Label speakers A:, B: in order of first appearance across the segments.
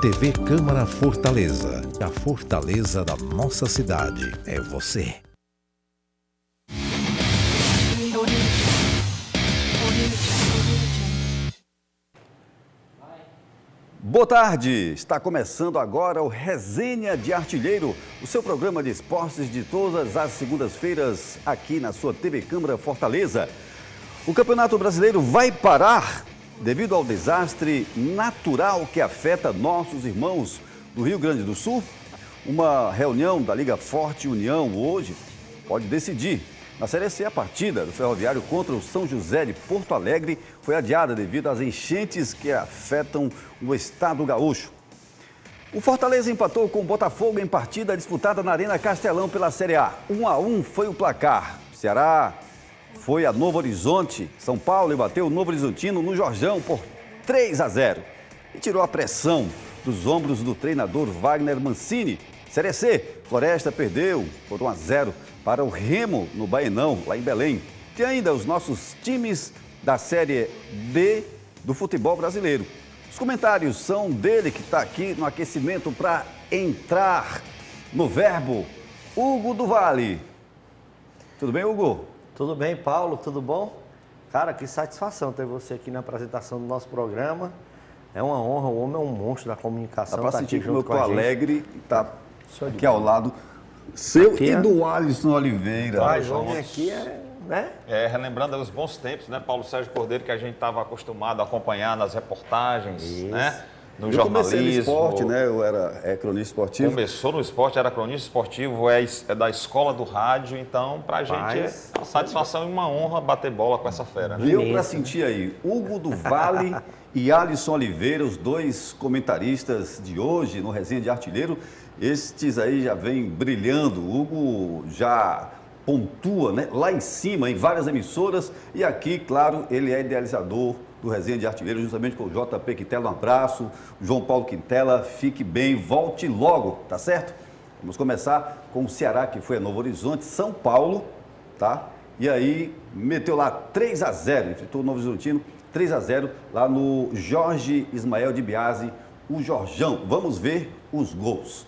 A: TV Câmara Fortaleza. A fortaleza da nossa cidade é você.
B: Boa tarde, está começando agora o Resenha de Artilheiro, o seu programa de esportes de todas as segundas-feiras aqui na sua TV Câmara Fortaleza. O Campeonato Brasileiro vai parar devido ao desastre natural que afeta nossos irmãos do Rio Grande do Sul. Uma reunião da Liga Forte União hoje pode decidir. Na Série C, a partida do Ferroviário contra o São José de Porto Alegre foi adiada devido às enchentes que afetam o estado gaúcho. O Fortaleza empatou com o Botafogo em partida disputada na Arena Castelão pela Série A. 1-1 foi o placar. O Ceará foi a Novo Horizonte, São Paulo, e bateu o Novo Horizontino no Jorjão por 3-0. E tirou a pressão dos ombros do treinador Wagner Mancini. Série C, Floresta perdeu por 1-0 para o Remo no Baenão, lá em Belém. Tem ainda os nossos times da Série D do futebol brasileiro. Os comentários são dele, que está aqui no aquecimento para entrar no verbo, Hugo do Vale. Tudo bem, Hugo?
C: Tudo bem, Paulo, tudo bom? Cara, que satisfação ter você aqui na apresentação do nosso programa. É uma honra, o homem é um monstro da comunicação.
B: Dá para sentir que eu estou alegre e está aqui
C: de
B: ao lado seu
C: aqui,
B: e do Alisson Oliveira.
C: Mas o homem aqui né?
D: Relembrando os bons tempos, né, Paulo Sérgio Cordeiro, que a gente estava acostumado a acompanhar nas reportagens, né? No jornalismo.
B: Comecei no esporte, né? Eu era cronista esportivo.
D: Começou no esporte, era cronista esportivo, é da escola do rádio, então pra gente é uma satisfação e uma honra bater bola com essa fera. Né?
B: Deu para sentir aí, Hugo do Vale e Alisson Oliveira, os dois comentaristas de hoje no Resenha de Artilheiro. Estes aí já vêm brilhando. O Hugo já pontua, né, lá em cima, em várias emissoras. E aqui, claro, ele é idealizador do Resenha de Artilheiro, justamente com o JP Quintela. Um abraço. João Paulo Quintela, fique bem, volte logo, tá certo? Vamos começar com o Ceará, que foi a Novo Horizonte, São Paulo, tá? E aí meteu lá 3-0, enfrentou o Novo Horizontino, 3-0, lá no Jorge Ismael de Biasi, o Jorjão. Vamos ver os gols.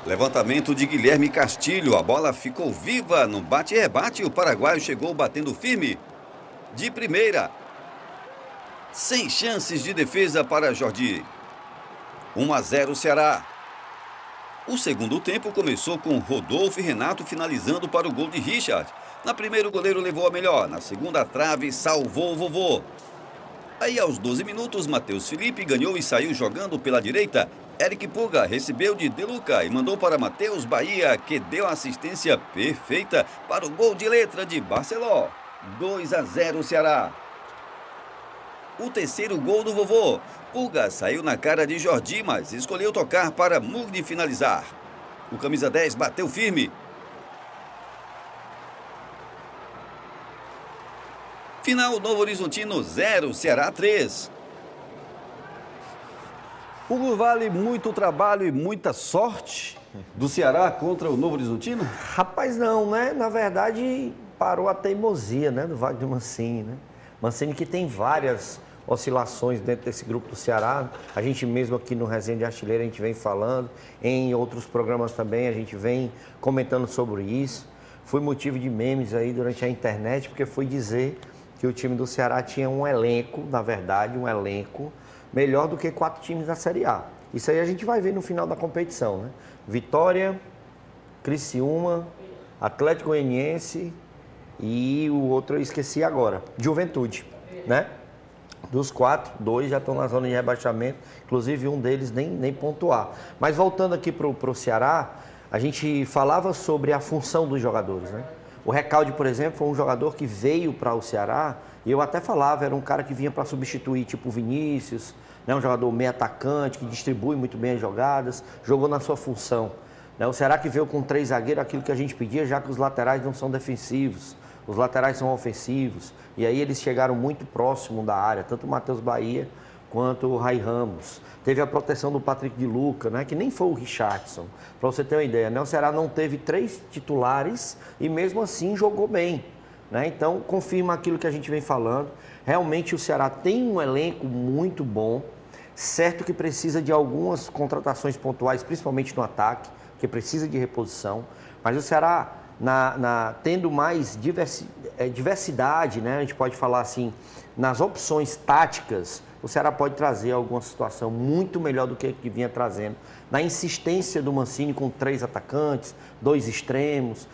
B: Levantamento de Guilherme Castilho, a bola ficou viva no bate-rebate, o paraguaio chegou batendo firme, de primeira, sem chances de defesa para Jordi. 1-0 Ceará. O segundo tempo começou com Rodolfo e Renato finalizando para o gol de Richard. Na primeira o goleiro levou a melhor, na segunda a trave salvou o vovô. Aí aos 12 minutos, Matheus Felipe ganhou e saiu jogando pela direita. Eric Puga recebeu de Deluca e mandou para Matheus Bahia, que deu a assistência perfeita para o gol de letra de Barceló. 2-0 Ceará. O terceiro gol do vovô. Puga saiu na cara de Jordi, mas escolheu tocar para Mugni finalizar. O camisa 10 bateu firme. Final Novo Horizontino 0, Ceará 3. Hugo Vale, muito trabalho e muita sorte do Ceará contra o Novo Horizontino?
C: Rapaz, não, né? Na verdade, parou a teimosia, né? Do Wagner Mancini, né? Mancini que tem várias oscilações dentro desse grupo do Ceará. A gente mesmo aqui no Resenha de Artilheiro, a gente vem falando. Em outros programas também, a gente vem comentando sobre isso. Foi motivo de memes aí durante a internet, porque foi dizer que o time do Ceará tinha um elenco, na verdade, um elenco melhor do que 4 times da Série A. Isso aí a gente vai ver no final da competição, né? Vitória, Criciúma, Atlético Goianiense e o outro eu esqueci agora, Juventude, né? Dos 4, 2 já estão na zona de rebaixamento, inclusive um deles nem pontuar. Mas voltando aqui para o Ceará, a gente falava sobre a função dos jogadores, né? O Recalde, por exemplo, foi um jogador que veio para o Ceará, e eu até falava, era um cara que vinha para substituir tipo o Vinícius, né? Um jogador meio atacante, que distribui muito bem as jogadas, jogou na sua função. Né? O Ceará que veio com 3 zagueiros, aquilo que a gente pedia, já que os laterais não são defensivos, os laterais são ofensivos, e aí eles chegaram muito próximo da área, tanto o Matheus Bahia quanto o Rai Ramos. Teve a proteção do Patrick de Luca, né, que nem foi o Richardson. Para você ter uma ideia, né, o Ceará não teve 3 titulares e mesmo assim jogou bem. Né? Então, confirma aquilo que a gente vem falando. Realmente o Ceará tem um elenco muito bom. Certo que precisa de algumas contratações pontuais, principalmente no ataque, que precisa de reposição, mas o Ceará, tendo mais diversidade, né? A gente pode falar assim, nas opções táticas, o Ceará pode trazer alguma situação muito melhor do que vinha trazendo. Na insistência do Mancini com 3 atacantes, 2 extremos,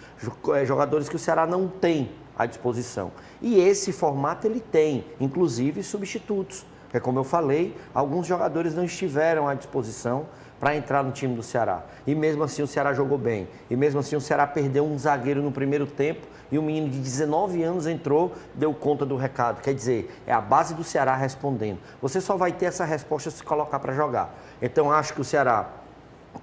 C: jogadores que o Ceará não tem à disposição. E esse formato ele tem, inclusive substitutos. Porque, como eu falei, alguns jogadores não estiveram à disposição para entrar no time do Ceará. E mesmo assim o Ceará jogou bem. E mesmo assim o Ceará perdeu um zagueiro no primeiro tempo e um menino de 19 anos entrou, deu conta do recado. Quer dizer, é a base do Ceará respondendo. Você só vai ter essa resposta se colocar para jogar. Então acho que o Ceará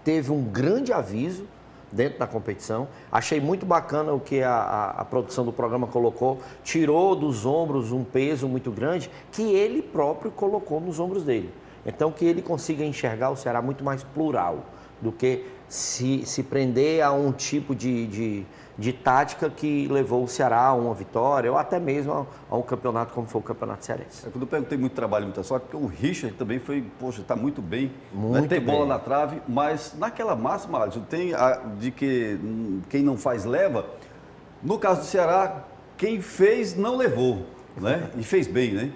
C: teve um grande aviso dentro da competição. Achei muito bacana o que a produção do programa colocou. Tirou dos ombros um peso muito grande que ele próprio colocou nos ombros dele. Então, que ele consiga enxergar o Ceará muito mais plural do que se prender a um tipo de tática que levou o Ceará a uma vitória ou até mesmo a um campeonato como foi o Campeonato Cearense.
B: Quando eu perguntei muito trabalho, muita sorte, porque o Richard também foi, poxa, está muito bem.
C: Muito
B: tem
C: bem.
B: bola na trave, mas naquela máxima, Alisson, tem a de que quem não faz leva. No caso do Ceará, quem fez não levou, né? E fez bem, né?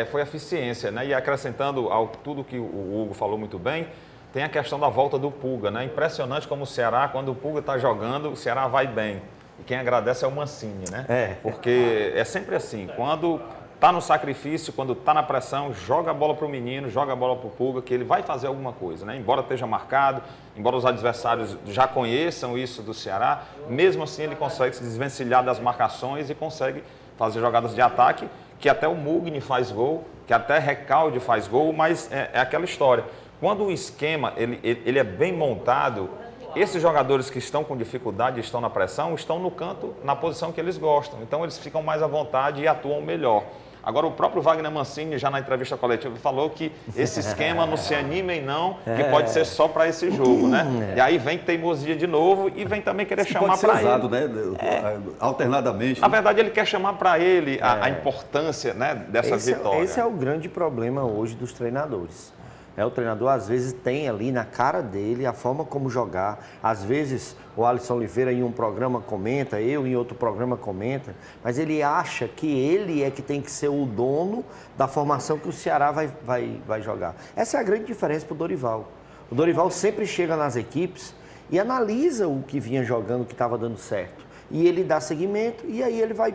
D: Foi eficiência, né? E acrescentando ao tudo que o Hugo falou muito bem, tem a questão da volta do Pulga, né? Impressionante como o Ceará, quando o Pulga está jogando, o Ceará vai bem. E quem agradece é o Mancini, né? Porque é sempre assim, quando está no sacrifício, quando está na pressão, joga a bola para o menino, joga a bola para o Pulga, que ele vai fazer alguma coisa, né? Embora esteja marcado, embora os adversários já conheçam isso do Ceará, mesmo assim ele consegue se desvencilhar das marcações e consegue fazer jogadas de ataque, que até o Mugni faz gol, que até Recalde faz gol, mas é aquela história. Quando o esquema ele é bem montado, esses jogadores que estão com dificuldade, estão na pressão, estão no canto, na posição que eles gostam. Então eles ficam mais à vontade e atuam melhor. Agora, o próprio Wagner Mancini, já na entrevista coletiva, falou que esse esquema não se animem não, que pode ser só para esse jogo, né? E aí vem teimosia de novo e vem também querer chamar para ele.
B: Né? Alternadamente.
D: Na verdade, ele quer chamar para ele a importância, né, dessa vitória.
C: Esse é o grande problema hoje dos treinadores. O treinador, às vezes, tem ali na cara dele a forma como jogar. Às vezes, o Alisson Oliveira em um programa comenta, eu em outro programa comenta, mas ele acha que ele é que tem que ser o dono da formação que o Ceará vai jogar. Essa é a grande diferença para o Dorival. O Dorival sempre chega nas equipes e analisa o que vinha jogando, o que estava dando certo. E ele dá seguimento e aí ele vai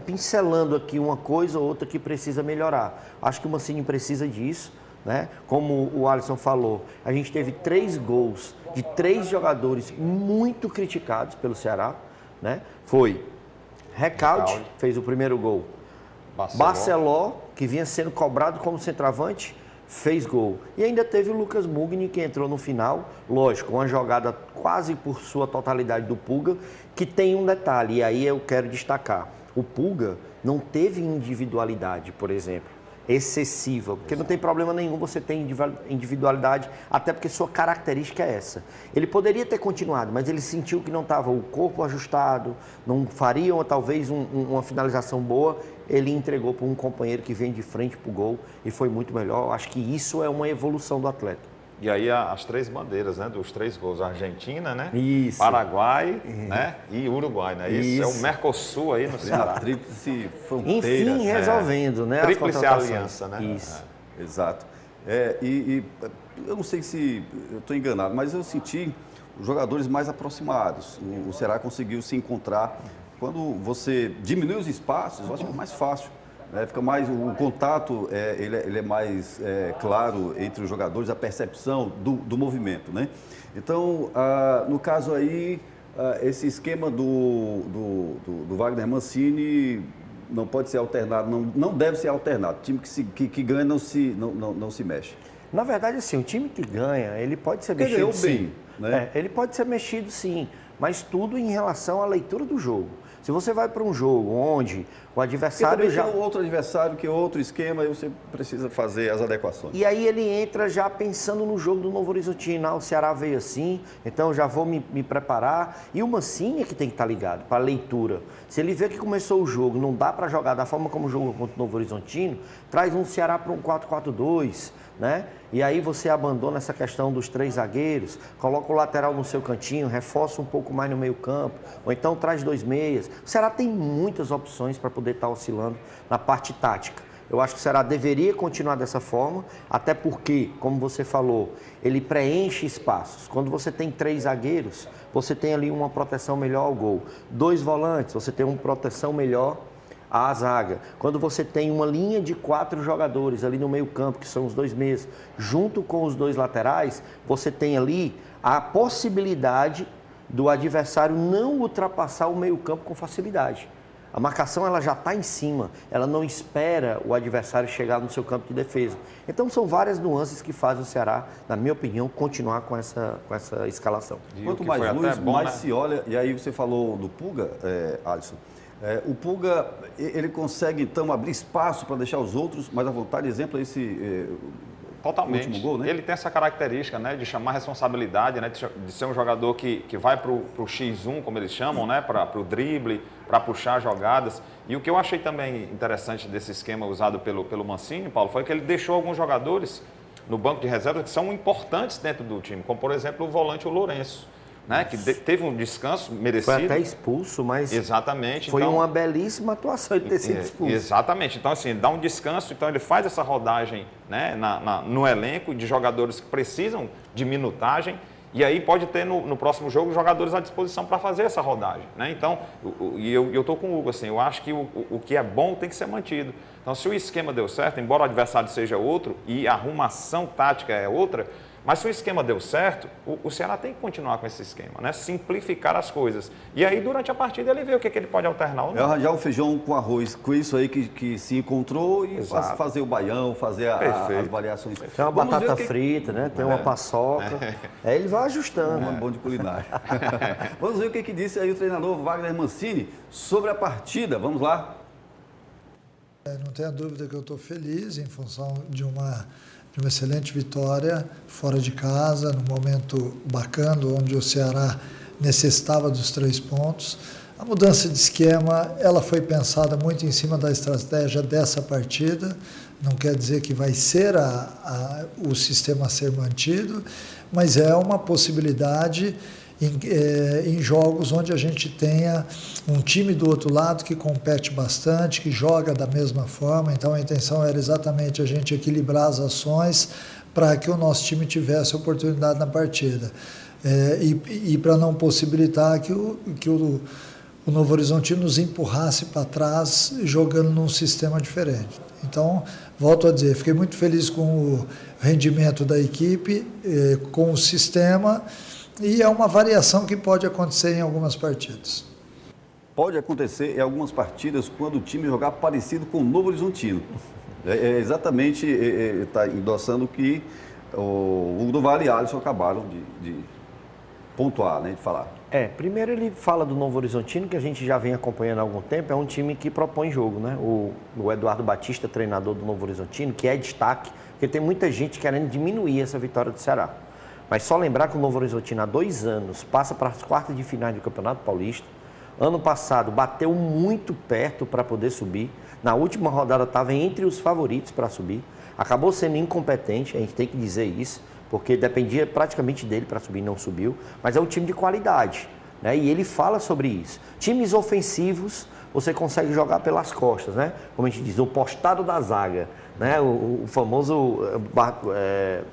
C: pincelando aqui uma coisa ou outra que precisa melhorar. Acho que o Mancini precisa disso. Né? Como o Alisson falou, a gente teve 3 gols de 3 jogadores muito criticados pelo Ceará, né? Foi Recalde, fez o primeiro gol. Barceló, que vinha sendo cobrado como centroavante, fez gol. E ainda teve o Lucas Mugni, que entrou no final, lógico, uma jogada quase por sua totalidade do Pulga, que tem um detalhe, e aí eu quero destacar. O Pulga não teve individualidade, por exemplo, excessiva, porque não tem problema nenhum você ter individualidade, até porque sua característica é essa. Ele poderia ter continuado, mas ele sentiu que não estava o corpo ajustado, não fariam talvez uma finalização boa, ele entregou para um companheiro que vem de frente para o gol e foi muito melhor. Acho que isso é uma evolução do atleta.
D: E aí as 3 bandeiras, né, dos 3 gols, Argentina, né,
C: Isso.
D: Paraguai, né, e Uruguai, né? Isso é o Mercosul aí no Ceará.
B: A tríplice fronteira.
C: Enfim, resolvendo, né?
D: Tríplice aliança, né?
C: Isso.
B: Exato. E eu não sei se eu estou enganado, mas eu senti os jogadores mais aproximados. O Ceará conseguiu se encontrar. Quando você diminui os espaços, eu acho que é mais fácil. Fica mais, o contato ele é mais claro entre os jogadores, a percepção do movimento, né? Então, no caso aí, esse esquema do Wagner Mancini não pode ser alternado, não deve ser alternado. O time que ganha não se mexe.
C: Na verdade, assim, o time que ganha, ele pode ser mexido
B: ganhou
C: sim.
B: bem, né?
C: Ele pode ser mexido sim, mas tudo em relação à leitura do jogo. Se você vai para um jogo onde O adversário
B: já... tem outro adversário, que é outro esquema, e você precisa fazer as adequações.
C: E aí ele entra já pensando no jogo do Novo Horizontino. O Ceará veio assim, então eu já vou me preparar. E o Mancini é que tem que estar ligado para a leitura. Se ele vê que começou o jogo, não dá para jogar da forma como jogou contra o Novo Horizontino, traz um Ceará para um 4-4-2, né? E aí você abandona essa questão dos 3 zagueiros, coloca o lateral no seu cantinho, reforça um pouco mais no meio campo, ou então traz 2 meias. O Ceará tem muitas opções para poder estar oscilando na parte tática. Eu acho que o Ceará deveria continuar dessa forma, até porque, como você falou, ele preenche espaços. Quando você tem 3 zagueiros, você tem ali uma proteção melhor ao gol. 2 volantes, você tem uma proteção melhor à zaga. Quando você tem uma linha de 4 jogadores ali no meio campo, que são os 2 meias, junto com os 2 laterais, você tem ali a possibilidade do adversário não ultrapassar o meio campo com facilidade. A marcação ela já está em cima, ela não espera o adversário chegar no seu campo de defesa. Então são várias nuances que fazem o Ceará, na minha opinião, continuar com essa escalação.
B: Quanto mais luz, mais se olha, e aí você falou do Pulga, Alisson. O Pulga, ele consegue então abrir espaço para deixar os outros mais à vontade, exemplo esse
D: totalmente.
B: Último gol, né?
D: Ele tem essa característica, né, de chamar responsabilidade, né, de ser um jogador que vai para o X1, como eles chamam, né, para o drible, para puxar jogadas. E o que eu achei também interessante desse esquema usado pelo Mancini, Paulo, foi que ele deixou alguns jogadores no banco de reservas que são importantes dentro do time, como por exemplo o volante o Lourenço, né, que teve um descanso merecido.
C: Foi até expulso, mas
D: exatamente,
C: foi
D: então,
C: uma belíssima atuação ele ter sido expulso.
D: Exatamente. Então, assim, dá um descanso, então ele faz essa rodagem, né, no elenco de jogadores que precisam de minutagem e aí pode ter no próximo jogo jogadores à disposição para fazer essa rodagem, né? Então, eu estou com o Hugo, assim, eu acho que o que é bom tem que ser mantido. Então, se o esquema deu certo, embora o adversário seja outro e a arrumação tática é outra, mas se o esquema deu certo, o Ceará tem que continuar com esse esquema, né? Simplificar as coisas. E aí, durante a partida, ele vê o que ele pode alternar ou não.
B: É arranjar o feijão com arroz, com isso aí que se encontrou e fazer o baião, fazer as variações.
C: Tem uma batata frita, né? Tem uma paçoca. Aí ele vai ajustando.
B: Um bom de culinária. Vamos ver o que disse aí o treinador Wagner Mancini sobre a partida. Vamos lá.
E: Não tenha dúvida que eu estou feliz em função de uma excelente vitória fora de casa, num momento bacana, onde o Ceará necessitava dos 3 pontos. A mudança de esquema, ela foi pensada muito em cima da estratégia dessa partida, não quer dizer que vai ser o sistema a ser mantido, mas é uma possibilidade em jogos onde a gente tenha um time do outro lado que compete bastante, que joga da mesma forma. Então a intenção era exatamente a gente equilibrar as ações para que o nosso time tivesse oportunidade na partida. E para não possibilitar que o Novo Horizontino nos empurrasse para trás jogando num sistema diferente. Então, volto a dizer, fiquei muito feliz com o rendimento da equipe, com o sistema. E é uma variação que pode acontecer em algumas partidas.
B: Pode acontecer em algumas partidas quando o time jogar parecido com o Novo Horizontino. Exatamente, está endossando o que o Hugo do Vale e Alisson acabaram de pontuar, né, de falar.
C: Primeiro ele fala do Novo Horizontino, que a gente já vem acompanhando há algum tempo, é um time que propõe jogo, né? O Eduardo Batista, treinador do Novo Horizontino, que é destaque, porque tem muita gente querendo diminuir essa vitória do Ceará. Mas só lembrar que o Novo Horizontino há 2 anos passa para as quartas de final do Campeonato Paulista. Ano passado bateu muito perto para poder subir. Na última rodada estava entre os favoritos para subir. Acabou sendo incompetente, a gente tem que dizer isso, porque dependia praticamente dele para subir, não subiu. Mas é um time de qualidade, né? E ele fala sobre isso. Times ofensivos, você consegue jogar pelas costas, né? Como a gente diz, o postado da zaga, né? O famoso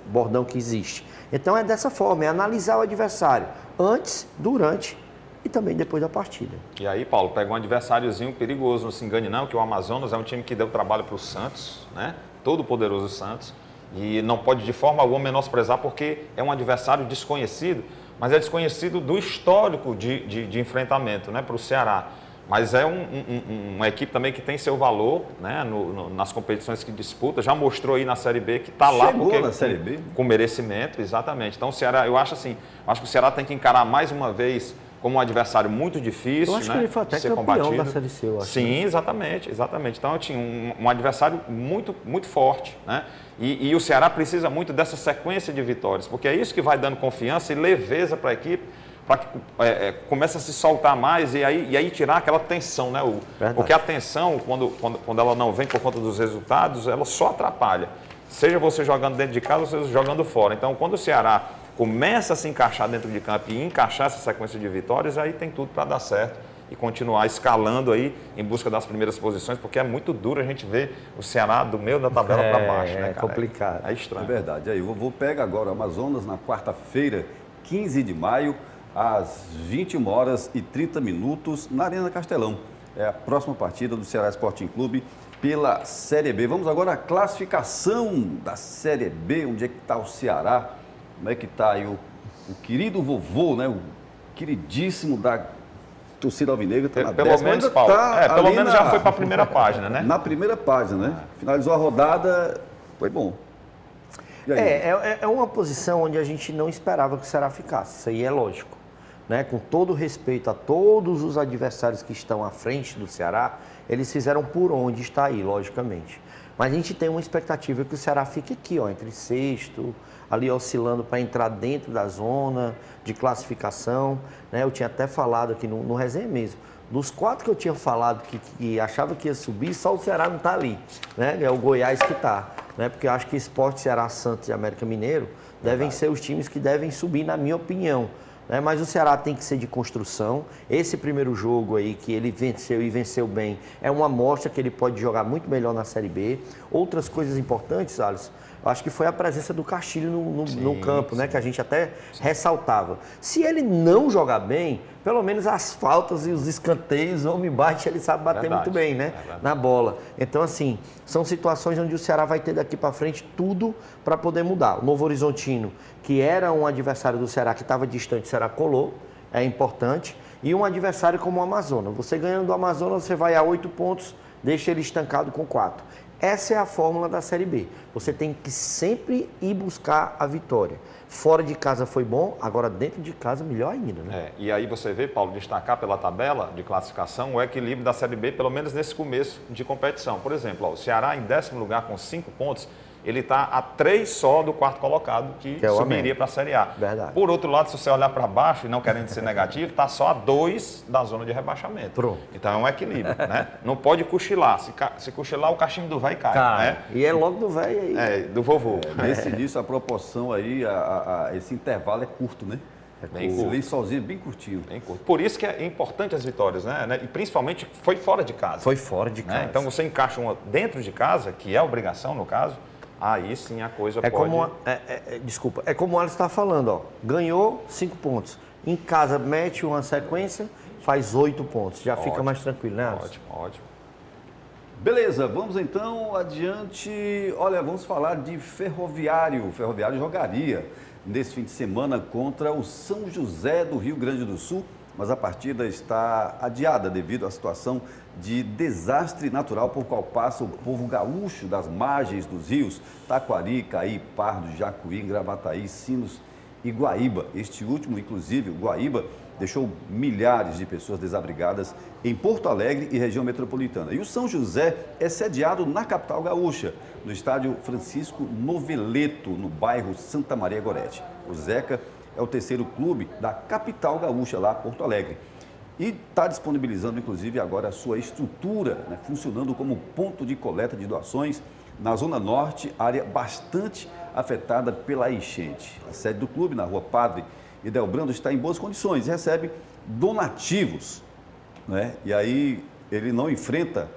C: bordão que existe. Então é dessa forma, é analisar o adversário antes, durante e também depois da partida.
D: E aí, Paulo, pega um adversáriozinho perigoso, não se engane não, que o Amazonas é um time que deu trabalho para o Santos, né? Todo poderoso Santos, e não pode de forma alguma menosprezar porque é um adversário desconhecido, mas é desconhecido do histórico de enfrentamento, né, para o Ceará. Mas é uma equipe também que tem seu valor, né, nas competições que disputa. Já mostrou aí na Série B que está lá porque
B: na Série B?
D: Com merecimento, exatamente. Então o Ceará, eu acho que o Ceará tem que encarar mais uma vez como um adversário muito difícil,
C: Eu acho
D: né,
C: que ele foi até
D: de ser
C: campeão
D: combatido.
C: da Série C, eu acho.
D: Sim, exatamente. Então eu tinha um adversário muito, muito forte, né? E o Ceará precisa muito dessa sequência de vitórias, porque é isso que vai dando confiança e leveza para a equipe, para que comece a se soltar mais e aí tirar aquela tensão, né? Porque a tensão, quando ela não vem por conta dos resultados, ela só atrapalha. Seja você jogando dentro de casa ou seja jogando fora. Então, quando o Ceará começa a se encaixar dentro de campo e encaixar essa sequência de vitórias, aí tem tudo para dar certo e continuar escalando aí em busca das primeiras posições, porque é muito duro a gente ver o Ceará do meio da tabela para baixo, né, cara?
C: É complicado.
D: É estranho.
B: É verdade. Aí, vou pegar agora o Amazonas na quarta-feira, 15 de maio, às 21h30, na Arena Castelão. É a próxima partida do Ceará Sporting Clube pela Série B. Vamos agora à classificação da Série B. Onde é que está o Ceará? Como é que está aí o querido vovô, né? O queridíssimo da torcida alvinegra. Tá na
D: Pelo
B: décima.
D: menos,
B: Ainda
D: Paulo,
B: tá
D: pelo
B: ali
D: menos já foi para a primeira página, né?
B: Na primeira página, né? Finalizou a rodada, foi bom. E aí?
C: É uma posição onde a gente não esperava que o Ceará ficasse, isso aí é lógico. Né? Com todo respeito a todos os adversários que estão à frente do Ceará, eles fizeram por onde está aí, logicamente. Mas a gente tem uma expectativa que o Ceará fique aqui, ó, entre sexto, ali oscilando para entrar dentro da zona de classificação. Né? Eu tinha até falado aqui no resenha mesmo. Dos 4 que eu tinha falado que achava que ia subir, só o Ceará não está ali. Né? É o Goiás que está. Né? Porque eu acho que Sport, Ceará, Santos e América Mineiro devem ser os times que devem subir, na minha opinião. Né? Mas o Ceará tem que ser de construção. Esse primeiro jogo aí que ele venceu e venceu bem é uma amostra que ele pode jogar muito melhor na Série B. Outras coisas importantes, Alisson, eu acho que foi a presença do Castilho no campo, né? Que a gente até ressaltava. Se ele não jogar bem, pelo menos as faltas e os escanteios, o homem bate, ele sabe bater muito bem, né? Na bola. Então, assim, são situações onde o Ceará vai ter daqui para frente tudo para poder mudar. O Novo Horizontino, que era um adversário do Ceará que estava distante, o Ceará colou, é importante. E um adversário como o Amazonas. Você ganhando do Amazonas, você vai a 8 pontos, deixa ele estancado com 4. Essa é a fórmula da Série B. Você tem que sempre ir buscar a vitória. Fora de casa foi bom, agora dentro de casa melhor ainda, né?
D: E aí você vê, Paulo, destacar pela tabela de classificação o equilíbrio da Série B, pelo menos nesse começo de competição. Por exemplo, ó, o Ceará em 10º lugar com 5 pontos, ele está a 3 só do 4º colocado, que
C: é
D: subiria para a Série A.
C: Verdade.
D: Por outro lado, se você olhar para baixo, e não querendo ser negativo, está só a 2 da zona de rebaixamento.
C: Pronto.
D: Então é um equilíbrio, né? Não pode cochilar. Se cochilar, o cachimbo do velho cai. Né?
C: E é logo do velho aí.
D: Do vovô.
B: Nesse início, a proporção aí, esse intervalo é curto, né?
D: Bem curto.
B: Ele sozinho, bem curtinho.
D: Bem curto. Por isso que é importante as vitórias, né? E principalmente foi fora de casa.
C: Foi fora de casa.
D: Né? Então você encaixa uma dentro de casa, que é obrigação no caso, aí sim a coisa pode...
C: Desculpa, é como o Alisson está falando, ó. Ganhou 5 pontos. Em casa mete uma sequência, faz 8 pontos. Já fica mais tranquilo, né, Alisson?
D: Ótimo.
B: Beleza, vamos então adiante. Olha, vamos falar de Ferroviário. O Ferroviário jogaria nesse fim de semana contra o São José do Rio Grande do Sul, mas a partida está adiada devido à situação de desastre natural por qual passa o povo gaúcho das margens dos rios Taquari, Caí, Pardo, Jacuí, Gravataí, Sinos e Guaíba. Este último, inclusive, o Guaíba, deixou milhares de pessoas desabrigadas em Porto Alegre e região metropolitana. E o São José é sediado na capital gaúcha, no estádio Francisco Noveleto, no bairro Santa Maria Gorete. O Zeca é o 3º clube da capital gaúcha, lá Porto Alegre. E está disponibilizando, inclusive, agora a sua estrutura, né, funcionando como ponto de coleta de doações na Zona Norte, área bastante afetada pela enchente. A sede do clube, na Rua Padre Idelbrando, está em boas condições e recebe donativos. Né? E aí ele não enfrenta,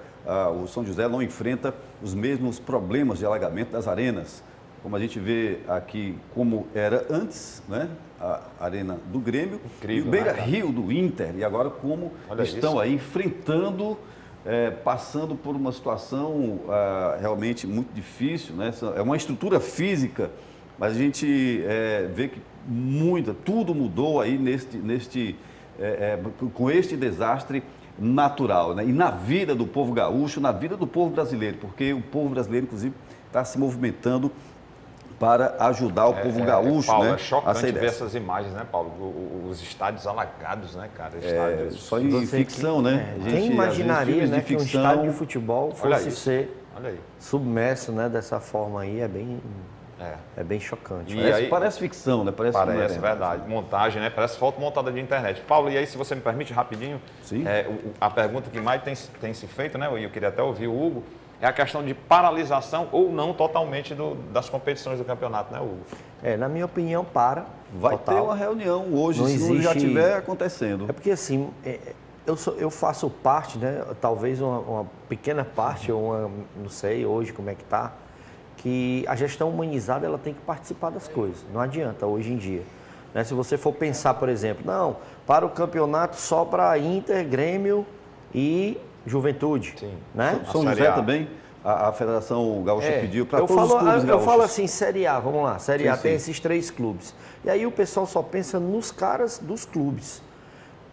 B: o São José não enfrenta os mesmos problemas de alagamento das arenas, como a gente vê aqui como era antes, né? A arena do Grêmio,
D: incrível,
B: e o Beira-Rio do Inter, e agora como estão aí enfrentando, passando por uma situação realmente muito difícil, né? É uma estrutura física, mas a gente vê que tudo mudou aí com este desastre natural, né? E na vida do povo gaúcho, na vida do povo brasileiro, porque o povo brasileiro, inclusive, está se movimentando para ajudar o povo gaúcho,
D: Paulo,
B: né?
D: é chocante
B: sair
D: ver
B: dessa.
D: essas imagens, né, Paulo? Os estádios alagados, né, cara?
B: Só em ficção, né? A gente,
C: Quem
B: às
C: imaginaria,
B: vezes,
C: né,
B: filmes de
C: que um
B: ficção,
C: estádio de futebol
D: Olha
C: fosse
D: isso.
C: ser
D: Olha aí.
C: submerso, né, dessa forma aí, é bem chocante.
D: E aí-
B: parece ficção, né? Parece que não é
D: Parece, verdade. Montagem, né? Parece foto montada de internet. Paulo, e aí, se você me permite, rapidinho,
B: Sim.
D: a pergunta que mais tem se feito, né? E eu queria até ouvir o Hugo, é a questão de paralisação ou não totalmente das competições do campeonato, né, Hugo?
C: Na minha opinião,
B: Vai
C: total.
B: ter uma reunião hoje,
C: Não
B: se não já
C: existe-
B: estiver acontecendo.
C: É porque assim, eu faço parte, né? Talvez uma pequena parte, ou não sei hoje como é que está, que a gestão humanizada ela tem que participar das coisas. Não adianta hoje em dia. Né? Se você for pensar, por exemplo, não, para o campeonato só para Inter, Grêmio e Juventude.
D: Sim.
C: Né?
B: São
D: Série
B: José
D: A.
B: também, a Federação Gaúcha pediu para
C: eu
B: todos
C: falo,
B: os clubes
C: eu
B: gaúchos.
C: falo assim, Série A, vamos lá, Série A
B: Sim,
C: tem
B: sim.
C: esses 3 clubes. E aí o pessoal só pensa nos caras dos clubes.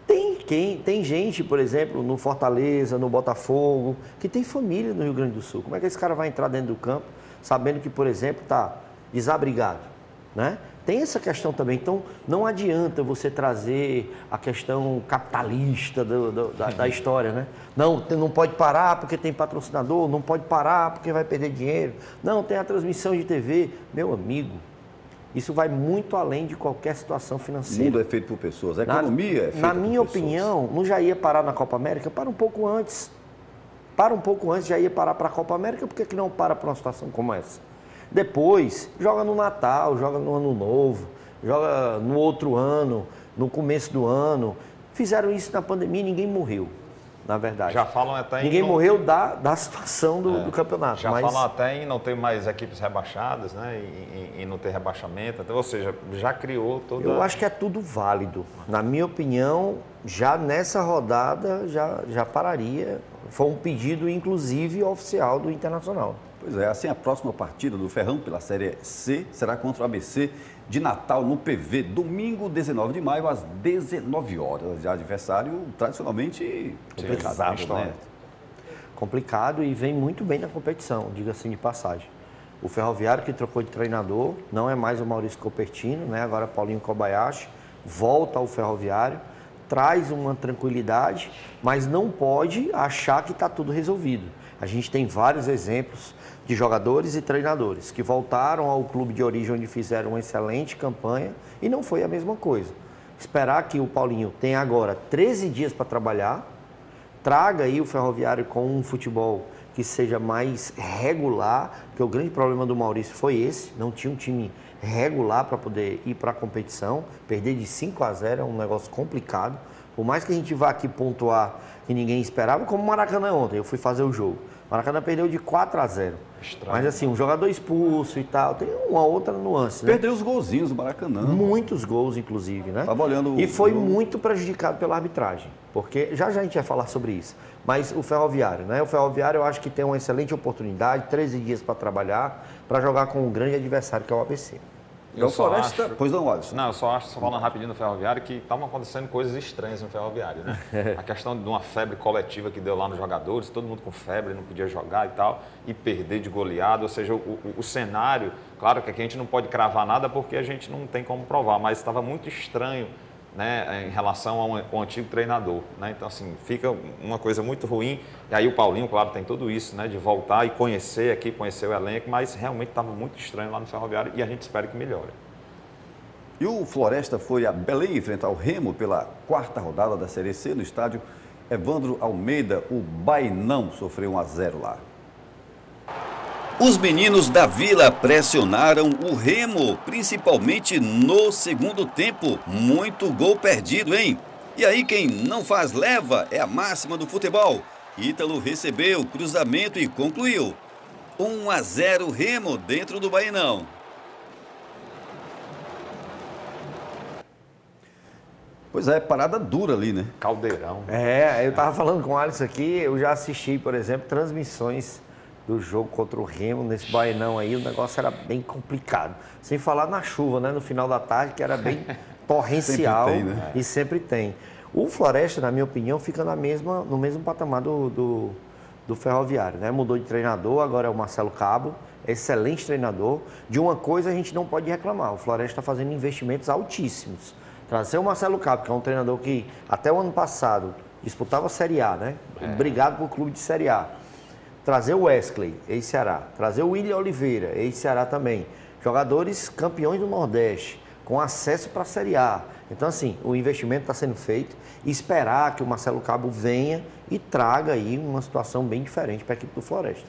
C: Tem gente, por exemplo, no Fortaleza, no Botafogo, que tem família no Rio Grande do Sul. Como é que esse cara vai entrar dentro do campo, sabendo que, por exemplo, está desabrigado, né? Tem essa questão também. Então, não adianta você trazer a questão capitalista da história, né? Não pode parar porque tem patrocinador, não pode parar porque vai perder dinheiro. Não, tem a transmissão de TV. Meu amigo, isso vai muito além de qualquer situação
B: O
C: financeira.
B: mundo é feito por pessoas, a economia é feita
C: Na
B: por
C: minha
B: pessoas.
C: opinião, não já ia parar na Copa América? Para um pouco antes. Para um pouco antes, já ia parar para a Copa América, por que não para para uma situação como essa? Depois, joga no Natal, joga no Ano Novo, joga no outro ano, no começo do ano. Fizeram isso na pandemia e ninguém morreu, na verdade.
D: Já falam até
C: Ninguém
D: em...
C: morreu da situação do campeonato.
D: Já
C: mas...
D: falam até em não ter mais equipes rebaixadas, né? Em não ter rebaixamento. Então, ou seja, já criou toda...
C: Eu acho que é tudo válido. Na minha opinião, já nessa rodada já pararia. Foi um pedido, inclusive, oficial do Internacional.
B: Pois é, assim a próxima partida do Ferrão pela Série C será contra o ABC de Natal no PV, domingo 19 de maio às 19 horas. Já adversário tradicionalmente pesado,
D: história.
B: né?
C: Complicado e vem muito bem na competição, diga-se de passagem. O Ferroviário, que trocou de treinador, não é mais o Maurício Copertino, né? Agora Paulinho Kobayashi, volta ao Ferroviário, traz uma tranquilidade, mas não pode achar que está tudo resolvido. A gente tem vários exemplos de jogadores e treinadores que voltaram ao clube de origem onde fizeram uma excelente campanha e não foi a mesma coisa. Esperar que o Paulinho tenha agora 13 dias para trabalhar, traga aí o Ferroviário com um futebol que seja mais regular, porque o grande problema do Maurício foi esse, não tinha um time regular para poder ir para a competição, perder de 5-0 é um negócio complicado, por mais que a gente vá aqui pontuar que ninguém esperava, como o Maracanã ontem, eu fui fazer o jogo, o Maracanã perdeu de 4-0, mas assim, um jogador expulso e tal, tem uma outra nuance, né?
B: Perdeu os golzinhos do Maracanã.
C: Muitos gols, inclusive, né?
B: Tava olhando
C: E
B: o
C: foi
B: jogo.
C: muito prejudicado pela arbitragem, porque já a gente vai falar sobre isso. Mas o Ferroviário, né? O Ferroviário eu acho que tem uma excelente oportunidade, 13 dias para trabalhar, para jogar com um grande adversário que é o ABC.
B: É o Floresta. Pois não, Alisson.
D: Não, eu só acho, só falando rapidinho no Ferroviário, que estavam acontecendo coisas estranhas no Ferroviário, né? A questão de uma febre coletiva que deu lá nos jogadores, todo mundo com febre, não podia jogar e tal, e perder de goleada, ou seja, o cenário, claro que aqui a gente não pode cravar nada porque a gente não tem como provar, mas estava muito estranho, né, em relação ao antigo treinador, né? Então, assim, fica uma coisa muito ruim. E aí o Paulinho, claro, tem tudo isso, né, de voltar e conhecer aqui, conhecer o elenco, mas realmente estava muito estranho lá no Ferroviário e a gente espera que melhore.
B: E o Floresta foi a Belém enfrentar o Remo pela 4ª rodada da Série C no estádio Evandro Almeida. O Bainão sofreu 1-0 lá. Os meninos da Vila pressionaram o Remo, principalmente no segundo tempo. Muito gol perdido, hein? E aí quem não faz leva é a máxima do futebol. Ítalo recebeu cruzamento e concluiu. 1-0 Remo dentro do Bainão. Pois é, parada dura ali, né?
D: Caldeirão.
C: Eu tava falando com o Alisson aqui, eu já assisti, por exemplo, transmissões do jogo contra o Remo, nesse Bainão aí, o negócio era bem complicado. Sem falar na chuva, né, no final da tarde, que era bem torrencial.
B: Sempre tem, né?
C: E sempre tem. O Floresta, na minha opinião, fica no mesmo patamar do Ferroviário, né? Mudou de treinador, agora é o Marcelo Cabo. excelente treinador. De uma coisa a gente não pode reclamar, o Floresta está fazendo investimentos altíssimos. Trazer o Marcelo Cabo, que é um treinador que até o ano passado disputava a Série A, né? Brigado por clube de Série A. Trazer o Wesley, ex-Ceará. Trazer o William Oliveira, ex-Ceará também. Jogadores campeões do Nordeste, com acesso para a Série A. Então, assim, o investimento está sendo feito e esperar que o Marcelo Cabo venha e traga aí uma situação bem diferente para a equipe do Floresta.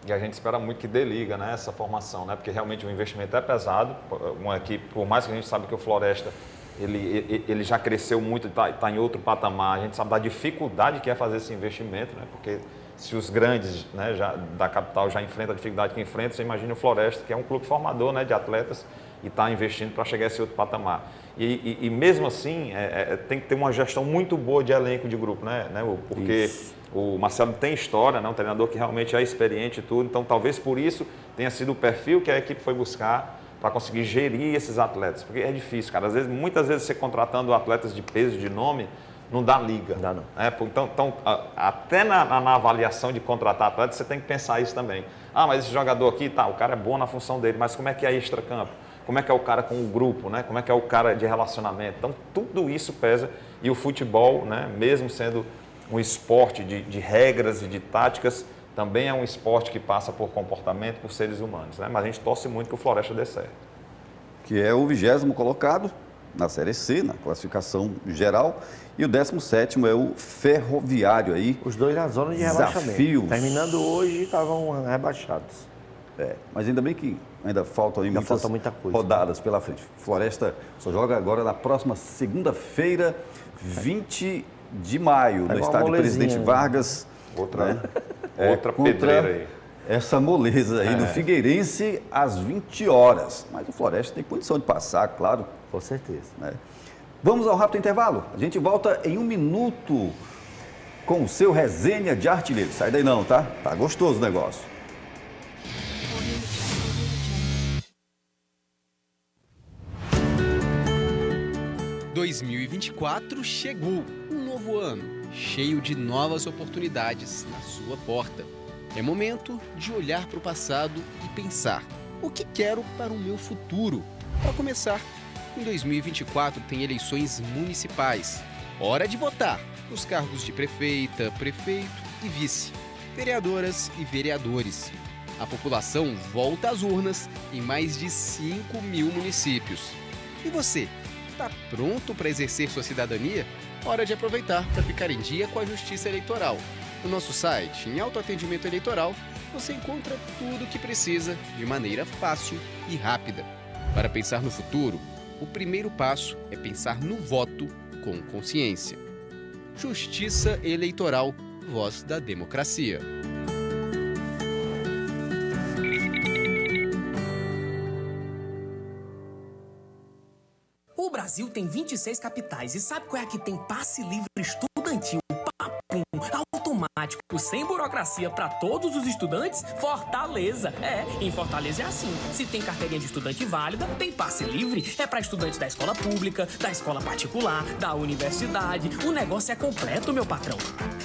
D: E a gente espera muito que dê liga, né, essa formação, né? Porque realmente o investimento é pesado. Uma equipe, por mais que a gente sabe que o Floresta ele já cresceu muito, está em outro patamar, a gente sabe da dificuldade que é fazer esse investimento, né? Porque se os grandes, né, da capital já enfrentam a dificuldade que enfrentam, você imagina o Floresta, que é um clube formador, né, de atletas, e está investindo para chegar a esse outro patamar. E mesmo assim, tem que ter uma gestão muito boa de elenco de grupo, né, porque o Marcelo tem história, né, um treinador que realmente é experiente e tudo, então talvez por isso tenha sido o perfil que a equipe foi buscar para conseguir gerir esses atletas, porque é difícil, cara. Muitas vezes você contratando atletas de peso, de nome, não dá liga.
C: Dá não.
D: Então, até na avaliação de contratar atletas, você tem que pensar isso também. Ah, mas esse jogador aqui, tá, o cara é bom na função dele, mas como é que é extra-campo? Como é que é o cara com o grupo, né? Como é que é o cara de relacionamento? Então, tudo isso pesa. E o futebol, né, mesmo sendo um esporte de regras e de táticas, também é um esporte que passa por comportamento, por seres humanos, né? Mas a gente torce muito que o Floresta dê certo.
B: Que é o 20º colocado na Série C, na classificação geral, e o 17º é o Ferroviário aí.
C: Os dois na zona de rebaixamento.
B: Desafios.
C: Terminando hoje, estavam rebaixados.
B: Mas ainda bem que ainda faltam aí
C: muita coisa,
B: rodadas pela frente. Floresta só joga agora na próxima segunda-feira, 20 de maio, no estádio Presidente Vargas.
D: Outra pedreira aí.
B: Essa moleza aí do Figueirense às 20 horas. Mas o Floresta tem condição de passar, claro.
C: Com certeza.
B: Né? Vamos ao rápido intervalo. A gente volta em 1 minuto com o seu resenha de artilheiro. Sai daí não, tá? Tá gostoso o negócio.
F: – 2024 chegou, um novo ano, cheio de novas oportunidades na sua porta. É momento de olhar para o passado e pensar: o que quero para o meu futuro? Para começar, em 2024 tem eleições municipais. Hora de votar nos cargos de prefeita, prefeito e vice, vereadoras e vereadores. A população volta às urnas em mais de 5.000 municípios. E você, está pronto para exercer sua cidadania? Hora de aproveitar para ficar em dia com a Justiça Eleitoral. No nosso site, em Autoatendimento Eleitoral, você encontra tudo o que precisa de maneira fácil e rápida. Para pensar no futuro, o primeiro passo é pensar no voto com consciência. Justiça Eleitoral, voz da democracia.
G: O Brasil tem 26 capitais e sabe qual é a que tem passe livre estudantil? Papum, automático, sem burocracia para todos os estudantes? Fortaleza. Em Fortaleza é assim. Se tem carteirinha de estudante válida, tem passe livre. É para estudantes da escola pública, da escola particular, da universidade. O negócio é completo, meu patrão.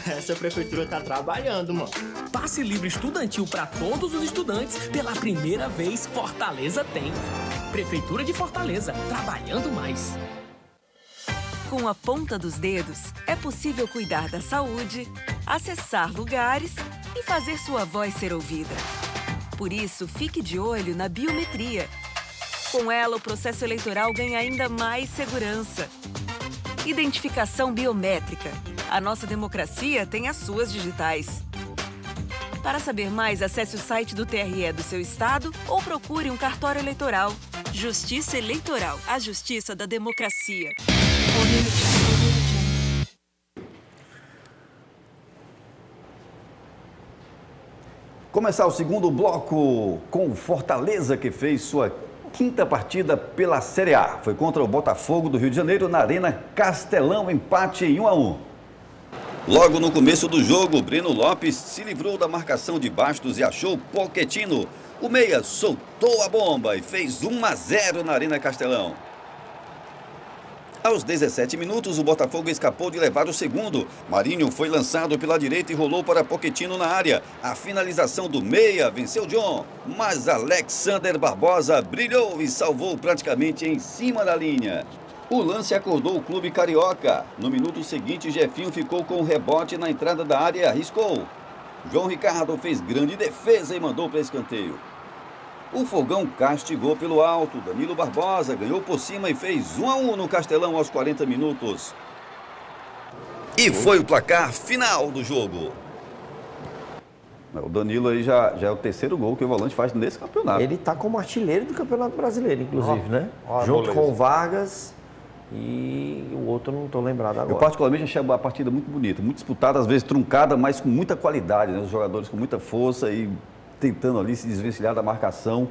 H: Essa prefeitura tá trabalhando, mano.
G: Passe livre estudantil para todos os estudantes. Pela primeira vez, Fortaleza tem. Prefeitura de Fortaleza, trabalhando mais.
I: Com a ponta dos dedos, é possível cuidar da saúde, acessar lugares e fazer sua voz ser ouvida. Por isso, fique de olho na biometria. Com ela, o processo eleitoral ganha ainda mais segurança. Identificação biométrica. A nossa democracia tem as suas digitais. Para saber mais, acesse o site do TRE do seu estado ou procure um cartório eleitoral. Justiça Eleitoral, a justiça da democracia.
B: Começar o segundo bloco com o Fortaleza, que fez sua 5ª partida pela Série A. Foi contra o Botafogo do Rio de Janeiro na Arena Castelão, empate em 1-1. Logo no começo do jogo, Breno Lopes se livrou da marcação de Bastos e achou Pochettino. O meia soltou a bomba e fez 1-0 na Arena Castelão. Aos 17 minutos, o Botafogo escapou de levar o segundo. Marinho foi lançado pela direita e rolou para Pochettino na área. A finalização do meia venceu John, mas Alexander Barbosa brilhou e salvou praticamente em cima da linha. O lance acordou o clube carioca. No minuto seguinte, Jefinho ficou com o rebote na entrada da área e arriscou. João Ricardo fez grande defesa e mandou para escanteio. O Fogão castigou pelo alto. Danilo Barbosa ganhou por cima e fez 1-1 no Castelão aos 40 minutos. E foi o placar final do jogo. O Danilo aí já é o terceiro gol que o volante faz nesse campeonato.
C: Ele está como artilheiro do Campeonato Brasileiro, inclusive, né? Junto com o Vargas e o outro não estou lembrado agora.
B: Eu particularmente achei a partida muito bonita, muito disputada, às vezes truncada, mas com muita qualidade, né? Os jogadores com muita força e tentando ali se desvencilhar da marcação.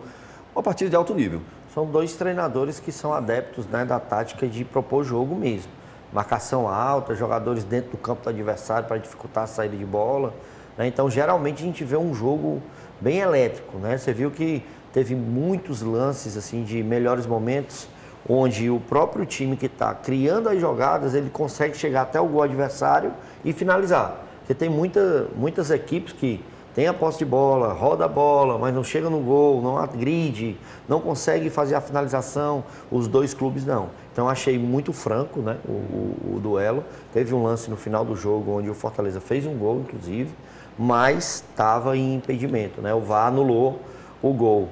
B: Uma partida de alto nível.
C: São dois treinadores que são adeptos, né, da tática de propor jogo mesmo. Marcação alta, jogadores dentro do campo do adversário para dificultar a saída de bola, né? Então, geralmente, a gente vê um jogo bem elétrico, né? Você viu que teve muitos lances assim, de melhores momentos, onde o próprio time que está criando as jogadas, ele consegue chegar até o gol adversário e finalizar. Porque tem muitas equipes que tem a posse de bola, roda a bola, mas não chega no gol, não agride, não consegue fazer a finalização. Os dois clubes não. Então achei muito franco, né, o duelo. Teve um lance no final do jogo onde o Fortaleza fez um gol, inclusive, mas estava em impedimento, né? O VAR anulou o gol.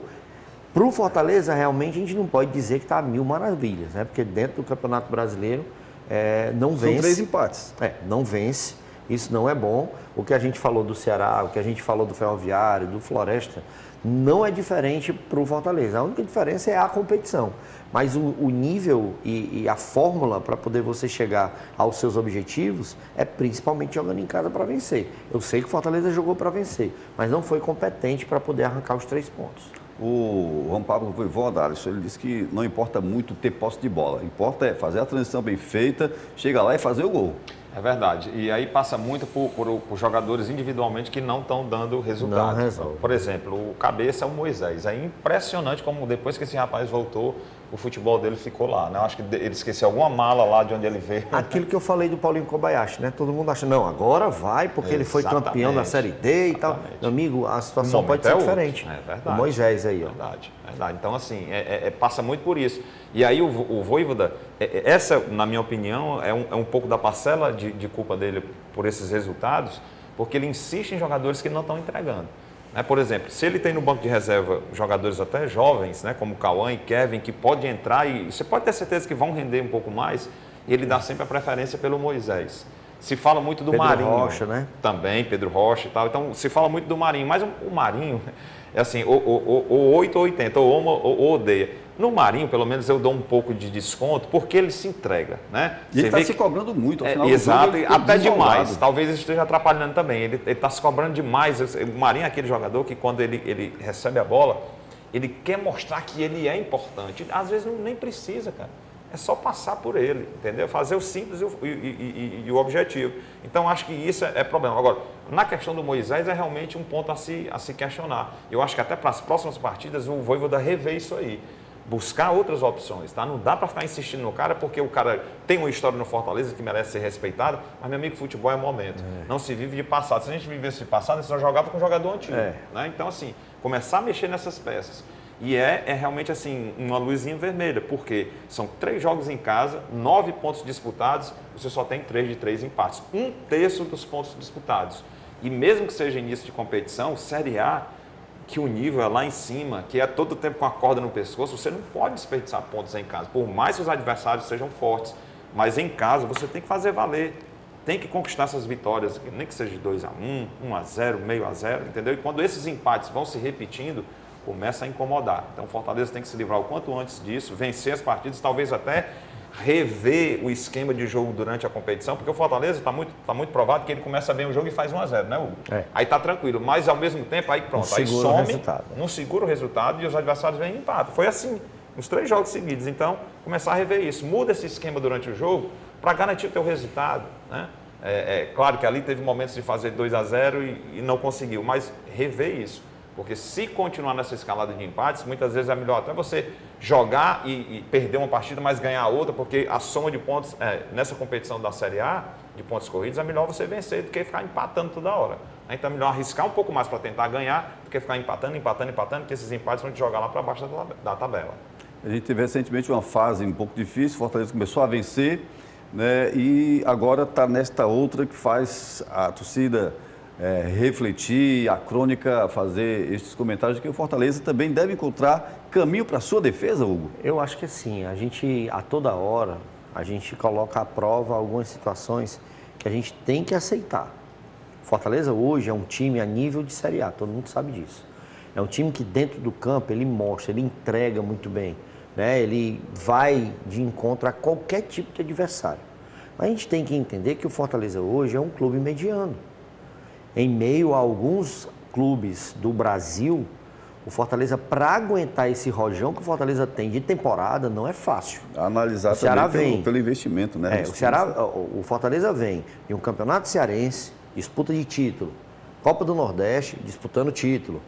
C: Para o Fortaleza, realmente, a gente não pode dizer que está a mil maravilhas, né? Porque dentro do Campeonato Brasileiro não vence.
B: São 3 empates.
C: Não vence. Isso não é bom. O que a gente falou do Ceará, o que a gente falou do Ferroviário, do Floresta, não é diferente para o Fortaleza. A única diferença é a competição. Mas o nível e a fórmula para poder você chegar aos seus objetivos é principalmente jogando em casa para vencer. Eu sei que o Fortaleza jogou para vencer, mas não foi competente para poder arrancar os 3 pontos.
B: O Juan Pablo Voivoda, Alisson, ele disse que não importa muito ter posse de bola. Importa é fazer a transição bem feita, chegar lá e fazer o gol.
D: É verdade. E aí passa muito por jogadores individualmente que não estão dando resultado. Por exemplo, o cabeça é o Moisés. É impressionante como depois que esse rapaz voltou, o futebol dele ficou lá, né? Eu acho que ele esqueceu alguma mala lá de onde ele veio.
C: Aquilo que eu falei do Paulinho Kobayashi, né? Todo mundo acha, não, agora vai, porque ele foi campeão da Série D e tal. Meu amigo, a situação pode ser diferente.
D: É verdade.
C: O Moisés aí, ó.
D: Verdade. Então, assim, passa muito por isso. E aí o Voivoda, essa, na minha opinião, é um pouco da parcela de culpa dele por esses resultados, porque ele insiste em jogadores que não estão entregando. Por exemplo, se ele tem no banco de reserva jogadores até jovens, né, como Cauã e Kevin, que pode entrar e você pode ter certeza que vão render um pouco mais, e ele dá sempre a preferência pelo Moisés. Se fala muito do Marinho.
C: Pedro Rocha, né?
D: Também, Pedro Rocha e tal. Então, se fala muito do Marinho, mas o Marinho é assim, ou 8 ou 80, ou ama ou odeia. No Marinho, pelo menos, eu dou um pouco de desconto, porque ele se entrega, né?
B: E ele está se cobrando muito, ao final
D: exato,
B: do jogo,
D: até demais. Talvez isso esteja atrapalhando também. Ele está se cobrando demais. O Marinho é aquele jogador que, quando ele recebe a bola, ele quer mostrar que ele é importante. Às vezes, nem precisa, cara. É só passar por ele, entendeu? Fazer o simples e o objetivo. Então, acho que isso é problema. Agora, na questão do Moisés, é realmente um ponto a se questionar. Eu acho que até para as próximas partidas, o Voivoda rever isso aí. Buscar outras opções, tá? Não dá para ficar insistindo no cara, porque o cara tem uma história no Fortaleza que merece ser respeitada, mas, meu amigo, futebol é momento. Não se vive de passado. Se a gente vivesse de passado, a gente só jogava com um jogador antigo. Né? Então, assim, começar a mexer nessas peças. E é realmente, assim, uma luzinha vermelha, porque são 3 jogos em casa, 9 pontos disputados, você só tem 3 de 3 empates. 1/3 dos pontos disputados. E mesmo que seja início de competição, Série A, que o nível é lá em cima, que é todo o tempo com a corda no pescoço, você não pode desperdiçar pontos em casa, por mais que os adversários sejam fortes. Mas em casa você tem que fazer valer, tem que conquistar essas vitórias, nem que seja de 2-1, 1-0, meio a 0, entendeu? E quando esses empates vão se repetindo, começa a incomodar. Então o Fortaleza tem que se livrar o quanto antes disso, vencer as partidas, talvez até rever o esquema de jogo durante a competição, porque o Fortaleza está muito provado que ele começa bem o jogo e faz 1-0, né, Hugo? Aí está tranquilo, mas ao mesmo tempo, aí pronto, aí some, não segura o resultado e os adversários vêm e empatam. Foi assim, nos 3 jogos seguidos. Então, começar a rever isso. Muda esse esquema durante o jogo para garantir o teu resultado, né? Claro que ali teve momentos de fazer 2-0 e não conseguiu, mas rever isso. Porque se continuar nessa escalada de empates, muitas vezes é melhor até você jogar e perder uma partida, mas ganhar outra, porque a soma de pontos, nessa competição da Série A, de pontos corridos, é melhor você vencer do que ficar empatando toda hora. Então é melhor arriscar um pouco mais para tentar ganhar, do que ficar empatando, porque esses empates vão te jogar lá para baixo da tabela.
B: A gente teve recentemente uma fase um pouco difícil, Fortaleza começou a vencer, né, e agora está nesta outra que faz a torcida refletir, a crônica fazer estes comentários de que o Fortaleza também deve encontrar caminho para a sua defesa, Hugo?
C: Eu acho que assim, a gente, a toda hora, a gente coloca à prova algumas situações que a gente tem que aceitar. Fortaleza hoje é um time a nível de Série A, todo mundo sabe disso. É um time que dentro do campo ele mostra, ele entrega muito bem, né? Ele vai de encontro a qualquer tipo de adversário. Mas a gente tem que entender que o Fortaleza hoje é um clube mediano. Em meio a alguns clubes do Brasil, o Fortaleza, para aguentar esse rojão que o Fortaleza tem de temporada, não é fácil.
B: Analisar
C: o Ceará
B: também
C: vem,
B: pelo investimento, né?
C: O Fortaleza vem de um campeonato cearense, disputa de título, Copa do Nordeste, disputando título.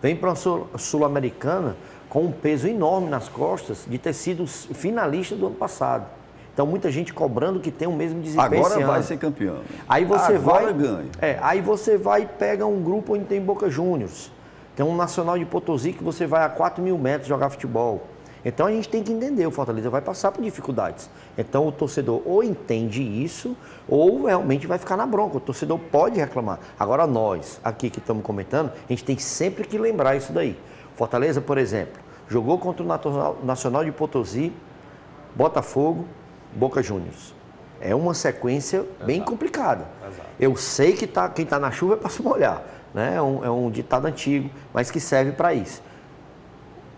C: Vem para uma Sul-Americana com um peso enorme nas costas de ter sido finalista do ano passado. Então, muita gente cobrando que tem o mesmo desempenho.
B: Agora vai ser campeão.
C: Aí você
B: agora ganha.
C: Aí você vai e pega um grupo onde tem Boca Juniors. Tem um Nacional de Potosí que você vai a 4.000 metros jogar futebol. Então, a gente tem que entender, o Fortaleza vai passar por dificuldades. Então, o torcedor ou entende isso, ou realmente vai ficar na bronca. O torcedor pode reclamar. Agora, nós, aqui que estamos comentando, a gente tem sempre que lembrar isso daí. Fortaleza, por exemplo, jogou contra o Nacional de Potosí, Botafogo, Boca Juniors. É uma sequência bem complicada. Exato. Eu sei que quem está na chuva é para se molhar. Né? É um ditado antigo, mas que serve para isso.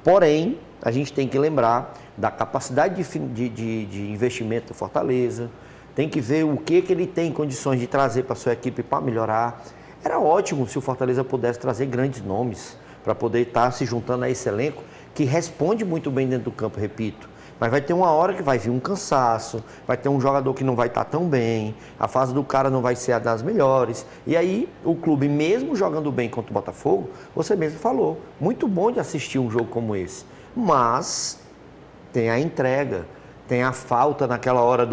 C: Porém, a gente tem que lembrar da capacidade de investimento do Fortaleza, tem que ver o que ele tem condições de trazer para a sua equipe para melhorar. Era ótimo se o Fortaleza pudesse trazer grandes nomes para poder estar se juntando a esse elenco que responde muito bem dentro do campo, repito. Mas vai ter uma hora que vai vir um cansaço, vai ter um jogador que não vai estar tão bem, a fase do cara não vai ser a das melhores. E aí o clube, mesmo jogando bem contra o Botafogo, você mesmo falou, muito bom de assistir um jogo como esse. Mas tem a entrega, tem a falta naquela hora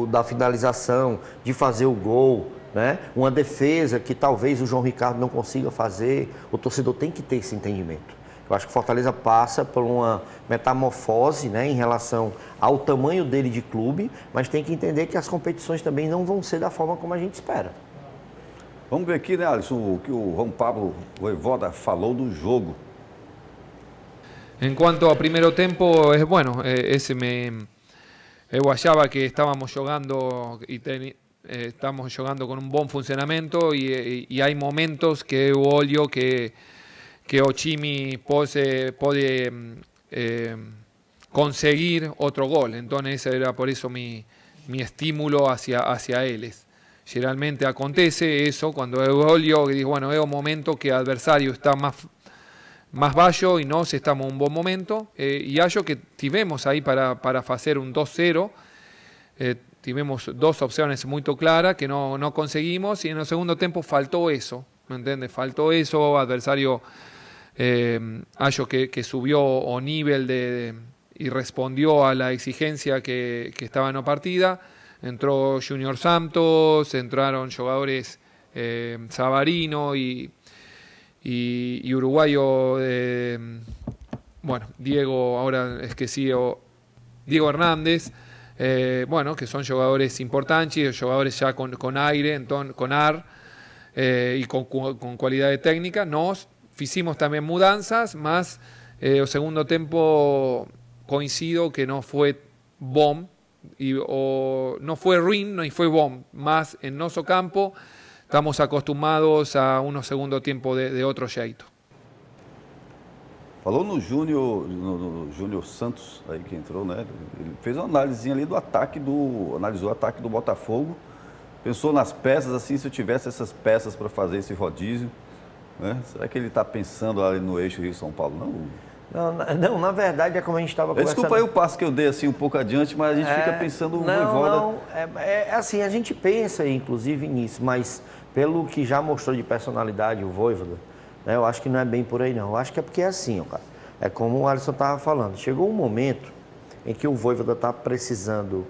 C: da finalização, de fazer o gol, né? Uma defesa que talvez o João Ricardo não consiga fazer. O torcedor tem que ter esse entendimento. Eu acho que o Fortaleza passa por uma metamorfose, né, em relação ao tamanho dele de clube, mas tem que entender que as competições também não vão ser da forma como a gente espera.
B: Vamos ver aqui, né, Alisson, o que o Juan Pablo Voivoda falou do jogo.
J: En cuanto a primeiro tempo, es bueno, eu achava que estávamos jogando estamos jogando con un buen funcionamiento y hay momentos que eu olho que o time pode conseguir otro gol. Entonces era por eso mi estímulo hacia eles. Geralmente acontece eso cuando eu olho e digo, bueno, é o momento que o adversário está más baixo y nós estamos en un buen momento. Y acho que tivemos ahí para hacer un 2-0. Tivemos dos opciones muy claras que no conseguimos y en el segundo tiempo faltó eso. ¿Me entiendes? Faltó eso, adversario acho que subió o nivel y respondió a la exigencia que estaba en la partida. Entró Junior Santos, entraron jugadores Savarino y uruguayo, bueno, Diego, ahora es que sí, Diego Hernández, bueno, que son jugadores importantes, jugadores ya con aire, entonces, con ar y con cualidad de técnica. Nos hicimos también mudanzas, más el segundo tiempo coincido que no fue bom, o no fue ruin, no fue bom, más en nuestro campo. Estamos acostumados a unos segundo tempo de outro jeito.
B: Falou no Júnior Santos, aí que entrou, né? Ele fez uma análise ali analisou o ataque do Botafogo, pensou nas peças, assim, se eu tivesse essas peças para fazer esse rodízio, né? Será que ele está pensando ali no eixo Rio-São Paulo?
C: Não, na verdade é como a gente estava conversando.
B: Desculpa aí o passo que eu dei assim um pouco adiante, mas a gente fica pensando no Voivoda.
C: Não, assim, a gente pensa inclusive nisso, mas pelo que já mostrou de personalidade o Voivoda, né, eu acho que não é bem por aí não. Eu acho que é porque é assim, ó, cara. É como o Alisson estava falando, chegou um momento em que o Vojvoda está precisando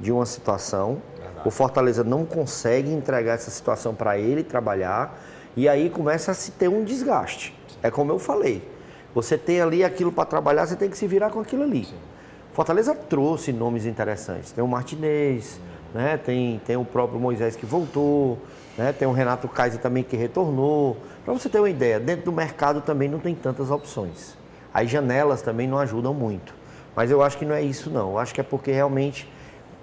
C: de uma situação, o Fortaleza não consegue entregar essa situação para ele trabalhar, e aí começa a se ter um desgaste. É como eu falei, você tem ali aquilo para trabalhar, você tem que se virar com aquilo ali. Fortaleza trouxe nomes interessantes, tem o Martinez, né? tem o próprio Moisés que voltou, né? Tem o Renato Kaiser também que retornou. Para você ter uma ideia, dentro do mercado também não tem tantas opções. As janelas também não ajudam muito. Mas eu acho que não é isso não, eu acho que é porque realmente,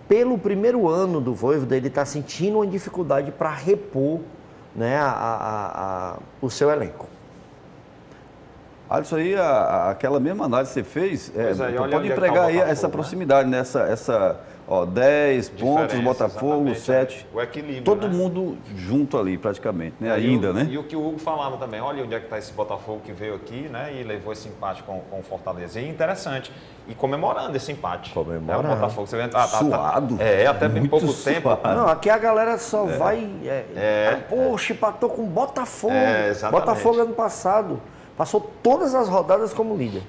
C: pelo primeiro ano do Vojvoda, ele está sentindo uma dificuldade para repor, né, o seu elenco.
B: Alisson, aí aquela mesma análise que você fez, pode
D: onde
B: empregar aí
D: Botafogo,
B: essa
D: né?
B: proximidade, né? essa 10 pontos, Botafogo,
D: exatamente,
B: 7.
D: O equilíbrio,
B: Todo
D: né?
B: mundo junto ali, praticamente, né? Ainda, né?
D: E o que o Hugo falava também, olha onde é que está esse Botafogo que veio aqui, né? E levou esse empate com o Fortaleza. E interessante. E comemorando esse empate.
C: Comemorando.
D: O Botafogo, você vê,
B: Suado.
D: até bem
B: Muito
D: pouco
B: suado.
D: tempo.
C: Não, aqui a galera só vai... Poxa, empatou com o Botafogo.
D: Exatamente.
C: Botafogo ano passado passou todas as rodadas como líder.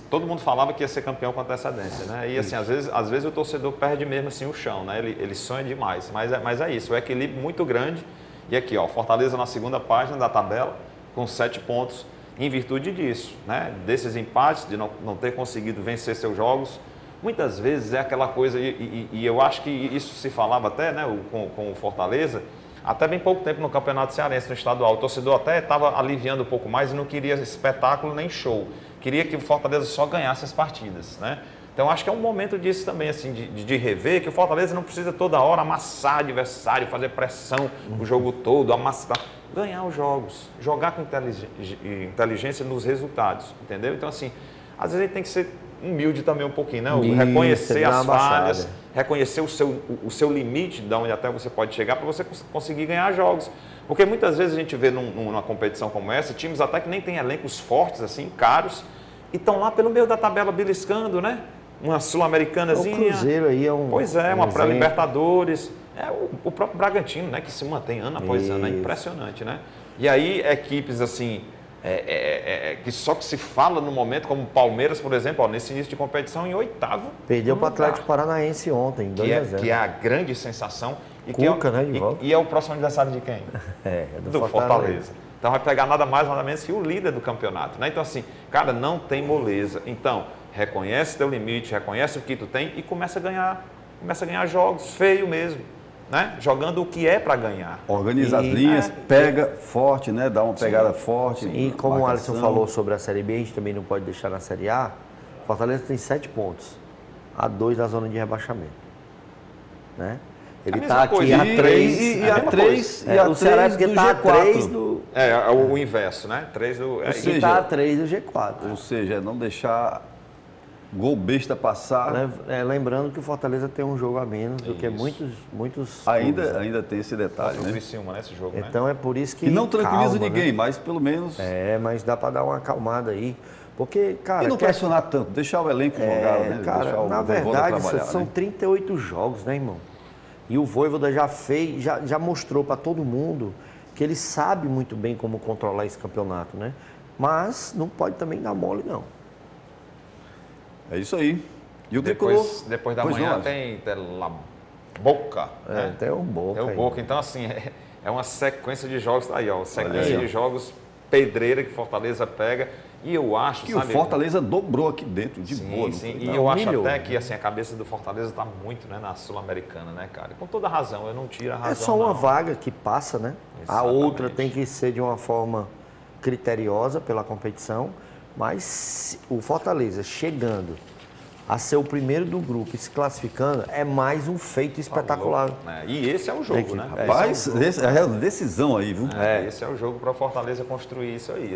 D: Todo mundo falava que ia ser campeão com antecedência, né? E assim, às vezes o torcedor perde mesmo assim o chão, né? Ele sonha demais, mas é isso, o equilíbrio muito grande. E aqui, ó, Fortaleza na segunda página da tabela, com 7 pontos, em virtude disso, né? Desses empates, de não ter conseguido vencer seus jogos. Muitas vezes é aquela coisa, e eu acho que isso se falava até, né, com o Fortaleza, até bem pouco tempo no Campeonato Cearense, no estadual. O torcedor até estava aliviando um pouco mais e não queria espetáculo nem show. Queria que o Fortaleza só ganhasse as partidas, né? Então, acho que é um momento disso também, assim, de rever, que o Fortaleza não precisa toda hora amassar adversário, fazer pressão o jogo todo, amassar. Ganhar os jogos, jogar com inteligência nos resultados, entendeu? Então, assim, às vezes a gente tem que ser humilde também um pouquinho, né? Reconhecer as falhas, reconhecer o seu limite, de onde até você pode chegar, para você conseguir ganhar jogos. Porque muitas vezes a gente vê numa competição como essa, times até que nem têm elencos fortes, assim, caros, e estão lá pelo meio da tabela beliscando, né? Uma sul-americanazinha.
C: O Cruzeiro aí é um...
D: Pois é, uma pré-Libertadores. O próprio Bragantino, né? Que se mantém ano após ano, é impressionante, né? E aí, equipes assim, que só que se fala no momento, como o Palmeiras, por exemplo, ó, nesse início de competição, em 8º.
C: Perdeu para o Atlético Paranaense ontem, 2-0.
D: Que é a grande sensação. E
C: Cuca, né, de volta.
D: E é o próximo adversário de quem? Do Fortaleza. Então vai pegar nada mais, nada menos que o líder do campeonato, né? Então assim, cara, não tem moleza. Então, reconhece teu limite, reconhece o que tu tem e começa a ganhar jogos, feio mesmo, né? Jogando o que é para ganhar.
B: Organiza as linhas, pega forte, né? Dá uma pegada forte.
C: E como o Alisson falou sobre a Série B, a gente também não pode deixar na Série A. Fortaleza tem 7 pontos, a 2 da zona de rebaixamento, né? Ele está aqui a 3
B: e a 3 e a
C: o Ceará porque está a 3 do...
D: É o inverso, né? 3 do...
C: Ou seja, está a 3 do G4.
B: Ou seja, não deixar gol besta passar.
C: Lembrando que o Fortaleza tem um jogo a menos do que muitos
B: ainda tem esse detalhe, né?
D: Criciúma, né? Esse jogo,
C: então é por isso que...
B: E não tranquiliza ninguém,
C: né?
B: mas pelo menos...
C: mas dá para dar uma acalmada aí. Porque, cara...
B: E não pressionar tanto, deixar o elenco jogar, né?
C: Cara, na verdade, são 38 jogos, né, irmão? E o Vojvoda já mostrou para todo mundo que ele sabe muito bem como controlar esse campeonato, né? Mas não pode também dar mole, não.
B: É isso aí. E o
D: depois da manhã tem La Boca.
C: Tem o Boca.
D: Tem o Boca. Então, assim, é uma sequência de jogos. Aí, ó, sequência de jogos pedreira que Fortaleza pega. E eu acho,
B: que o Fortaleza dobrou aqui dentro, de boa.
D: Sim. E eu acho até que assim, a cabeça do Fortaleza está muito, né, na Sul-Americana, né, cara? E com toda razão, eu não tiro a razão.
C: É só uma vaga que passa, né? Exatamente. A outra tem que ser de uma forma criteriosa pela competição, mas o Fortaleza chegando a ser o primeiro do grupo e se classificando é mais um feito espetacular.
D: E esse é o jogo, né?
B: Rapaz, é a decisão aí, viu?
D: Esse é o jogo para a Fortaleza construir isso aí,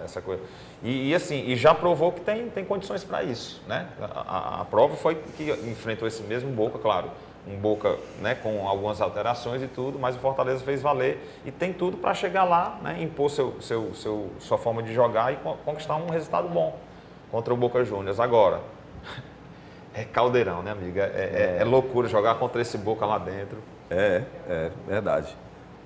D: essa coisa. E assim, e já provou que tem condições para isso, né? A prova foi que enfrentou esse mesmo Boca, claro. Um Boca, né, com algumas alterações e tudo, mas o Fortaleza fez valer e tem tudo para chegar lá, né, impor sua forma de jogar e conquistar um resultado bom contra o Boca Juniors. Agora, é caldeirão, né, amiga? É loucura jogar contra esse Boca lá dentro.
B: É verdade.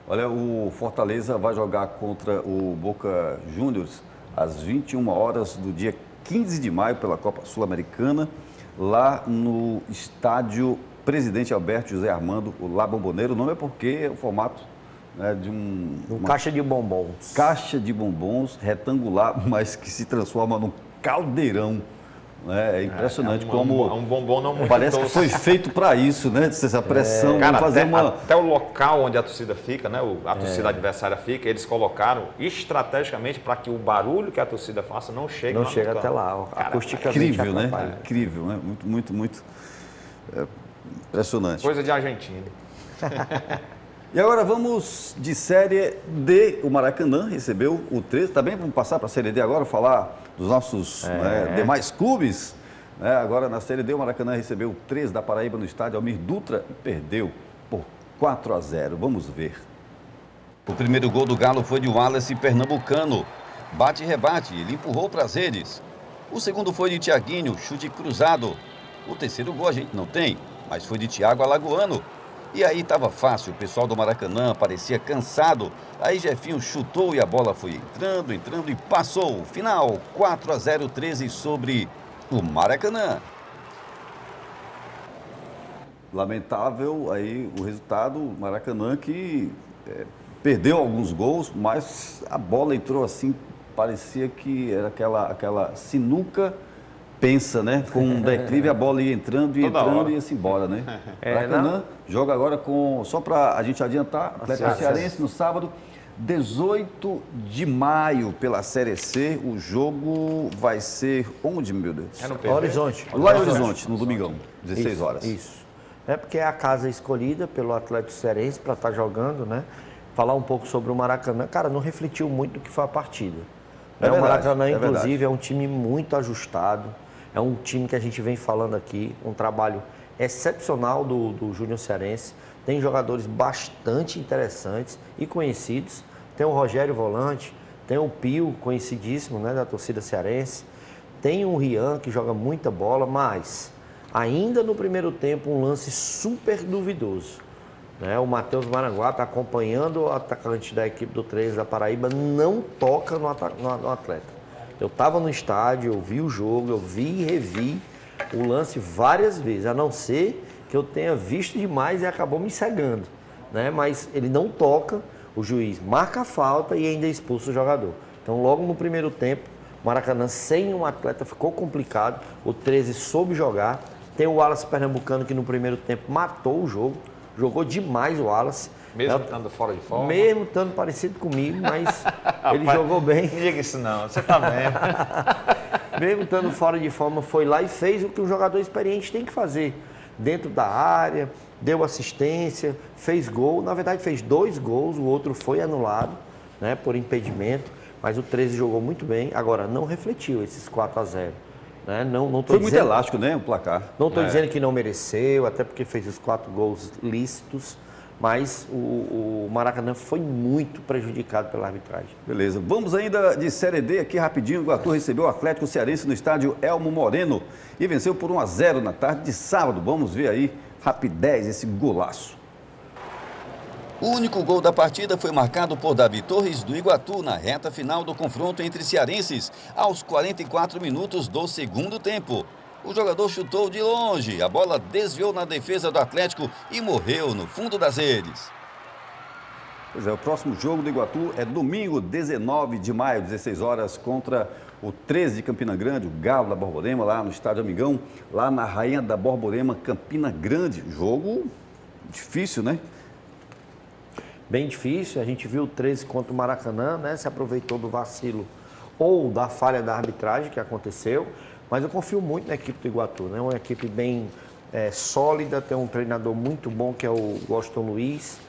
B: Olha, o Fortaleza vai jogar contra o Boca Juniors às 21 horas do dia 15 de maio, pela Copa Sul-Americana, lá no estádio Presidente Alberto José Armando, o La Bombonera. O nome é porque é o formato, né, de uma
C: caixa de bombons.
B: Caixa de bombons retangular, mas que se transforma num caldeirão. É impressionante como...
D: Um bombom não muito
B: parece
D: doce.
B: que foi feito para isso, né? Essa pressão.
D: Cara,
B: fazer
D: até o local onde a torcida fica, né? A torcida adversária fica, eles colocaram estrategicamente para que o barulho que a torcida faça não chegue
C: Não
D: lá
C: chega
D: no
C: até
D: campo.
C: lá.
D: Cara,
C: Acusticamente
B: incrível, né?
C: atrapalha.
B: Incrível, né? Muito impressionante.
D: Coisa de Argentina.
B: E agora vamos de Série D. O Maracanã recebeu o 13. Tá bem? Vamos passar para a Série D agora, falar dos nossos demais clubes. Agora na Série D, o Maracanã recebeu o 13 da Paraíba no estádio Almir Dutra e perdeu por 4-0. Vamos ver. O primeiro gol do Galo foi de Wallace Pernambucano. Bate e rebate, ele empurrou para as redes. O segundo foi de Thiaguinho, chute cruzado. O terceiro gol a gente não tem, mas foi de Thiago Alagoano. E aí estava fácil, o pessoal do Maracanã parecia cansado. Aí Jefinho chutou e a bola foi entrando e passou. Final, 4-0, 13 sobre o Maracanã. Lamentável aí o resultado, o Maracanã que perdeu alguns gols, mas a bola entrou assim, parecia que era aquela sinuca pensa, né? Com um declive, a bola ia entrando e ia-se embora, né? Maracanã joga agora só para a gente adiantar, Atlético Cearense no sábado, 18 de maio pela Série C. O jogo vai ser onde, meu Deus?
C: Horizonte.
B: Lá em Horizonte, no domingão, 16 horas.
C: Isso. É porque é a casa escolhida pelo Atlético Cearense para estar jogando, né? Falar um pouco sobre o Maracanã. Cara, não refletiu muito do que foi a partida. O Maracanã, inclusive, é um time muito ajustado. É um time que a gente vem falando aqui, um trabalho excepcional do Júnior Cearense. Tem jogadores bastante interessantes e conhecidos. Tem o Rogério Volante, tem o Pio, conhecidíssimo, né, da torcida cearense. Tem o Rian, que joga muita bola, mas ainda no primeiro tempo um lance super duvidoso. O Matheus Maranguá está acompanhando o atacante da equipe do 13 da Paraíba, não toca no atleta. Eu estava no estádio, eu vi o jogo, eu vi e revi o lance várias vezes, a não ser que eu tenha visto demais e acabou me cegando. Mas ele não toca, o juiz marca a falta e ainda expulsa o jogador. Então, logo no primeiro tempo, o Maracanã sem um atleta ficou complicado, o 13 soube jogar. Tem o Wallace Pernambucano que no primeiro tempo matou o jogo, jogou demais o Wallace.
D: Mesmo estando fora de forma?
C: Mesmo estando parecido comigo, mas ele jogou bem.
D: Não diga isso não, você está bem.
C: Mesmo estando fora de forma, foi lá e fez o que um jogador experiente tem que fazer. Dentro da área, deu assistência, fez gol. Na verdade, fez 2 gols, o outro foi anulado, por impedimento. Mas o 13 jogou muito bem. Agora, não refletiu esses 4-0.
B: Foi muito elástico, né, o placar.
C: Não estou dizendo que não mereceu, até porque fez os 4 gols lícitos. Mas o Maracanã foi muito prejudicado pela arbitragem.
B: Beleza. Vamos ainda de Série D aqui rapidinho. O Iguatu recebeu o Atlético Cearense no estádio Elmo Moreno e venceu por 1-0 na tarde de sábado. Vamos ver aí, rapidez, esse golaço. O único gol da partida foi marcado por Davi Torres do Iguatu na reta final do confronto entre cearenses, aos 44 minutos do segundo tempo. O jogador chutou de longe, a bola desviou na defesa do Atlético e morreu no fundo das redes. Pois é, o próximo jogo do Iguatu é domingo, 19 de maio, 16 horas, contra o 13 de Campina Grande, o Galo da Borborema, lá no Estádio Amigão, lá na Rainha da Borborema, Campina Grande. Jogo difícil, né?
C: Bem difícil, a gente viu o 13 contra o Maracanã, se aproveitou do vacilo ou da falha da arbitragem que aconteceu. Mas eu confio muito na equipe do Iguatu, uma equipe bem sólida, tem um treinador muito bom que é o Washington Luiz.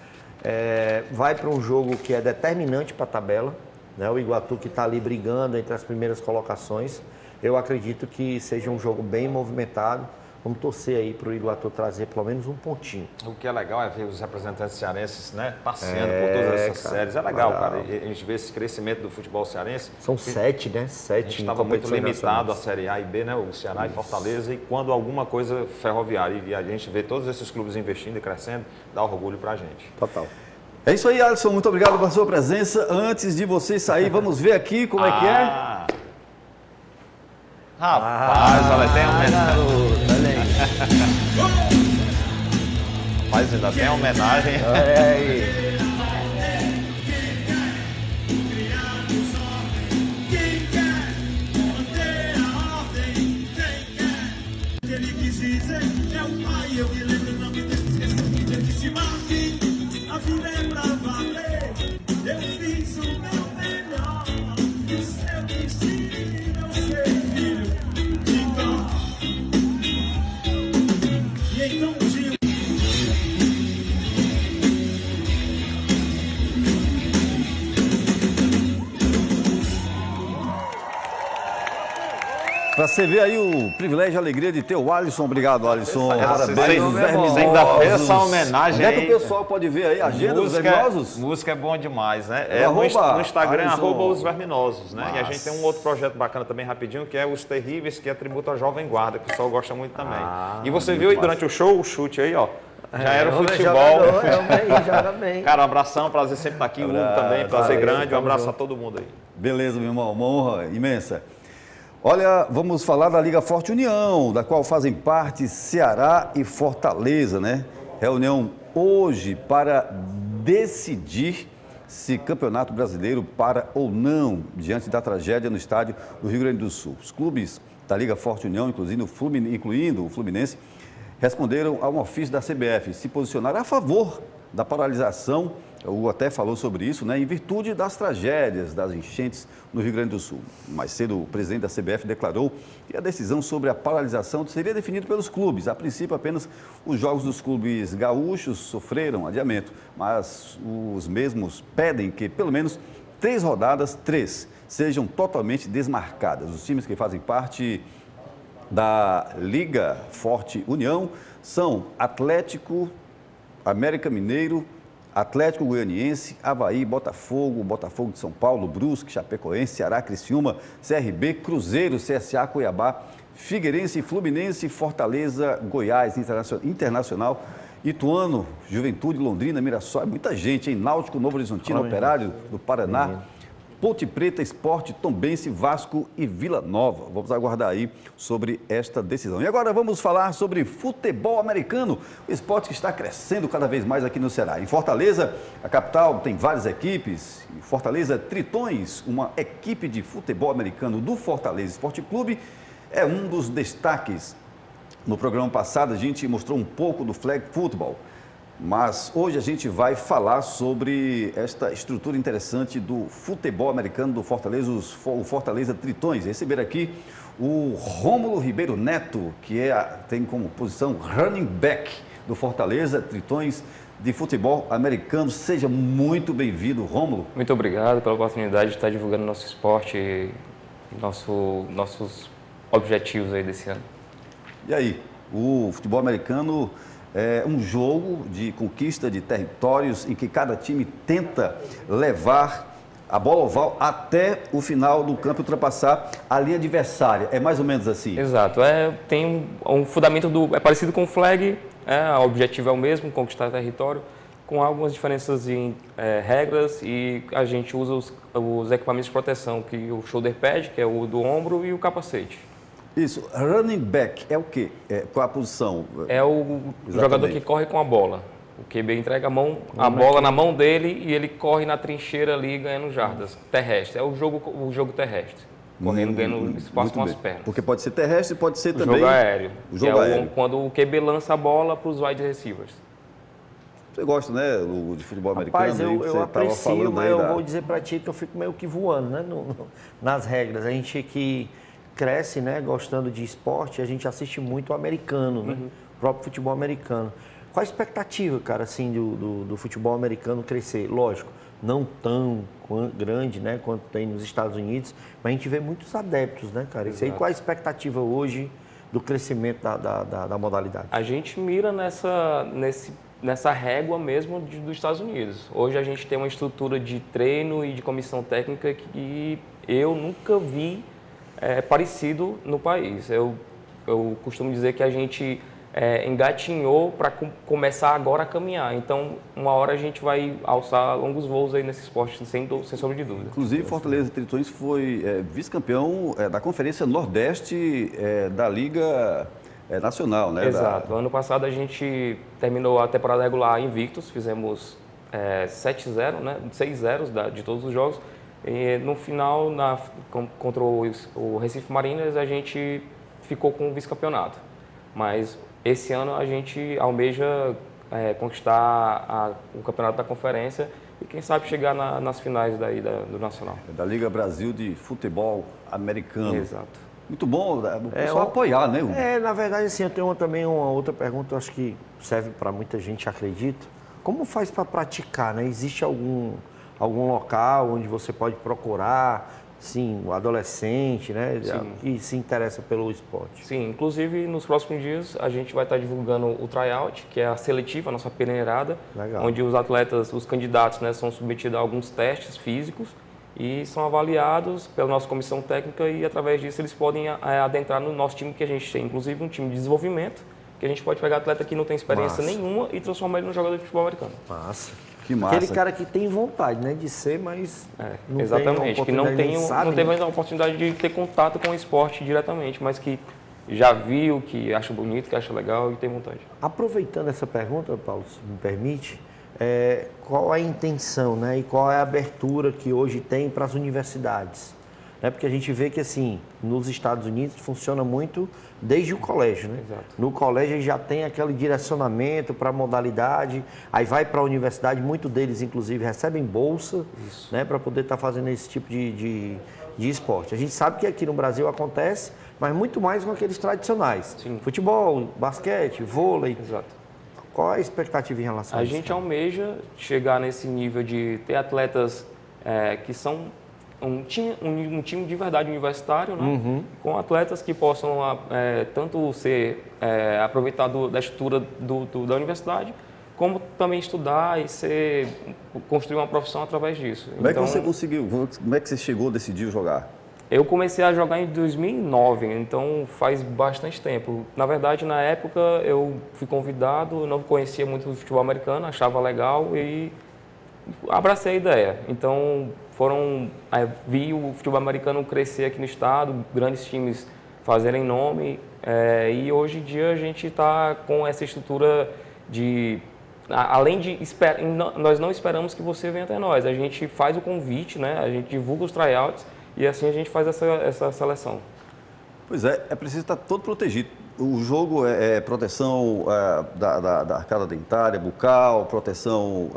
C: Vai para um jogo que é determinante para a tabela, o Iguatu que está ali brigando entre as primeiras colocações. Eu acredito que seja um jogo bem movimentado. Vamos torcer aí para o Iguatu trazer pelo menos um pontinho.
D: O que é legal é ver os representantes cearenses, passeando por todas essas séries. É legal, cara. A gente vê esse crescimento do futebol cearense.
C: São 7, né? 7.
D: A gente estava muito limitado à Série A e B, O Ceará e Fortaleza. E quando alguma coisa ferroviária, e a gente vê todos esses clubes investindo e crescendo, dá orgulho pra gente.
C: Total.
B: É isso aí, Alisson. Muito obrigado pela sua presença. Antes de você sair, vamos ver aqui como é que é.
D: Rapaz, olha, tem homenagem.
C: Olha aí.
D: Mas ainda tem homenagem.
C: Olha aí.
B: Pra você ver aí o privilégio e a alegria de ter o Alisson. Obrigado, Alisson. Parabéns, os
D: Você
B: Verminosos.
D: ainda fez essa homenagem
B: Onde é que
D: aí?
B: o pessoal pode ver aí a agenda dos Verminosos?
D: Música é bom demais, né? No Instagram, @os Verminosos, né?
B: Massa.
D: E a gente tem um outro projeto bacana também, rapidinho, que é Os Terríveis, que é tributo à Jovem Guarda, que o pessoal gosta muito também. E você viu aí durante o show, o chute aí, ó. Já era o futebol.
C: Joga bem.
D: Cara, um abração, prazer sempre estar aqui. O Hugo também, prazer grande. Um abraço a todo mundo aí.
B: Beleza, meu irmão. Uma honra imensa. Olha, vamos falar da Liga Forte União, da qual fazem parte Ceará e Fortaleza, né? Reunião hoje para decidir se Campeonato Brasileiro para ou não, diante da tragédia no estádio do Rio Grande do Sul. Os clubes da Liga Forte União, incluindo o Fluminense, responderam a um ofício da CBF, se posicionaram a favor da paralisação. O Hugo até falou sobre isso, né? Em virtude das tragédias, das enchentes no Rio Grande do Sul. Mais cedo, o presidente da CBF declarou que a decisão sobre a paralisação seria definida pelos clubes. A princípio, apenas os jogos dos clubes gaúchos sofreram adiamento, mas os mesmos pedem que pelo menos 3 rodadas, sejam totalmente desmarcadas. Os times que fazem parte da Liga Forte União são Atlético, América Mineiro, Atlético Goianiense, Avaí, Botafogo de São Paulo, Brusque, Chapecoense, Ceará, Criciúma, CRB, Cruzeiro, CSA, Cuiabá, Figueirense, Fluminense, Fortaleza, Goiás, Internacional, Ituano, Juventude, Londrina, Mirassol, muita gente, hein? Náutico, Novo Horizontino, Operário do Paraná, Ponte Preta, Sport, Tombense, Vasco e Vila Nova. Vamos aguardar aí sobre esta decisão. E agora vamos falar sobre futebol americano, o esporte que está crescendo cada vez mais aqui no Ceará. Em Fortaleza, a capital, tem várias equipes. Em Fortaleza, Tritões, uma equipe de futebol americano do Fortaleza Esporte Clube, é um dos destaques. No programa passado, a gente mostrou um pouco do flag football. Mas hoje a gente vai falar sobre esta estrutura interessante do futebol americano do Fortaleza, o Fortaleza Tritões. Receber aqui o Rômulo Ribeiro Neto, que tem como posição running back do Fortaleza Tritões de futebol americano. Seja muito bem-vindo, Rômulo.
K: Muito obrigado pela oportunidade de estar divulgando nosso esporte e nossos objetivos aí desse ano.
B: E aí, o futebol americano é um jogo de conquista de territórios em que cada time tenta levar a bola oval até o final do campo e ultrapassar a linha adversária. É mais ou menos assim?
K: Exato. Tem um fundamento é parecido com o flag, o objetivo é o mesmo, conquistar território, com algumas diferenças em regras, e a gente usa os equipamentos de proteção, que o shoulder pad, que é o do ombro, e o capacete.
B: Isso, running back é o quê? Qual a posição?
K: É o jogador que corre com a bola. O QB entrega a bola na mão dele e ele corre na trincheira ali ganhando jardas. Terrestre. É o jogo terrestre. Correndo, ganhando espaço com as pernas.
B: Porque pode ser terrestre e pode ser também...
K: Jogo aéreo.
B: O jogo aéreo.
K: Quando o QB lança a bola para os wide receivers.
B: Você gosta, né, de futebol americano?
C: Rapaz, eu aprecio, mas eu vou dizer para ti que eu fico meio que voando, né, nas regras. A gente que cresce, né, gostando de esporte, a gente assiste muito o americano, né? O próprio futebol americano. Qual a expectativa, cara, assim, do futebol americano crescer? Lógico, não tão grande, né, quanto tem nos Estados Unidos, mas a gente vê muitos adeptos, né, cara? Isso aí, qual a expectativa hoje do crescimento da modalidade?
K: A gente mira nessa régua mesmo dos Estados Unidos. Hoje a gente tem uma estrutura de treino e de comissão técnica que eu nunca vi parecido no país. Eu costumo dizer que a gente engatinhou para começar agora a caminhar. Então, uma hora a gente vai alçar longos voos aí nesse esporte, sem sombra de dúvida.
B: Inclusive, Fortaleza Tritões foi vice-campeão da Conferência Nordeste da Liga Nacional, né?
K: Exato. Ano passado a gente terminou a temporada regular invictos, fizemos 7-0, né? 6-0 de todos os jogos. E no final, contra o Recife Mariners, a gente ficou com o vice-campeonato. Mas esse ano a gente almeja conquistar o campeonato da conferência e quem sabe chegar nas finais do Nacional.
B: Da Liga Brasil de Futebol Americano.
K: Exato.
B: Muito bom o pessoal apoiar, né, Hugo?
C: Na verdade, assim, eu tenho também uma outra pergunta, eu acho que serve para muita gente, acredito. Como faz para praticar, né? Existe algum local onde você pode procurar, sim, o adolescente, né, que se interessa pelo esporte?
K: Sim, inclusive nos próximos dias a gente vai estar divulgando o tryout, que é a seletiva, a nossa peneirada, onde os atletas, os candidatos, né, são submetidos a alguns testes físicos e são avaliados pela nossa comissão técnica e através disso eles podem adentrar no nosso time que a gente tem, inclusive um time de desenvolvimento, que a gente pode pegar atleta que não tem experiência nenhuma e transformar ele num jogador de futebol americano.
C: Massa.
B: Que massa.
C: Aquele cara que tem vontade, né, de ser, mas não
K: exatamente,
C: tem
K: que não teve mais a oportunidade de ter contato com o esporte diretamente, mas que já viu, que acha bonito, que acha legal e tem vontade.
C: Aproveitando essa pergunta, Paulo, se me permite, qual a intenção, né, e qual é a abertura que hoje tem para as universidades? Porque a gente vê que, assim, nos Estados Unidos funciona muito desde o colégio, né?
K: Exato.
C: No colégio já tem aquele direcionamento para a modalidade, aí vai para a universidade, muitos deles, inclusive, recebem bolsa, né, para poder estar fazendo esse tipo de esporte. A gente sabe que aqui no Brasil acontece, mas muito mais com aqueles tradicionais.
K: Sim.
C: Futebol, basquete, vôlei.
K: Exato.
C: Qual é a expectativa em relação a isso?
K: A gente almeja chegar nesse nível de ter atletas que são um time de verdade universitário, né? Com atletas que possam tanto ser aproveitado da estrutura da universidade, como também estudar e construir uma profissão através disso.
B: Como é que você conseguiu? Como é que você chegou, decidiu jogar?
K: Eu comecei a jogar em 2009, então faz bastante tempo. Na verdade, na época, eu fui convidado, não conhecia muito o futebol americano, achava legal e abracei a ideia. Então, vi o futebol americano crescer aqui no estado, grandes times fazerem nome, e hoje em dia a gente está com essa estrutura além de nós não esperamos que você venha até nós, a gente faz o convite, né? A gente divulga os tryouts e assim a gente faz essa seleção. Pois
B: é preciso estar todo protegido. O jogo é proteção da arcada dentária, bucal, proteção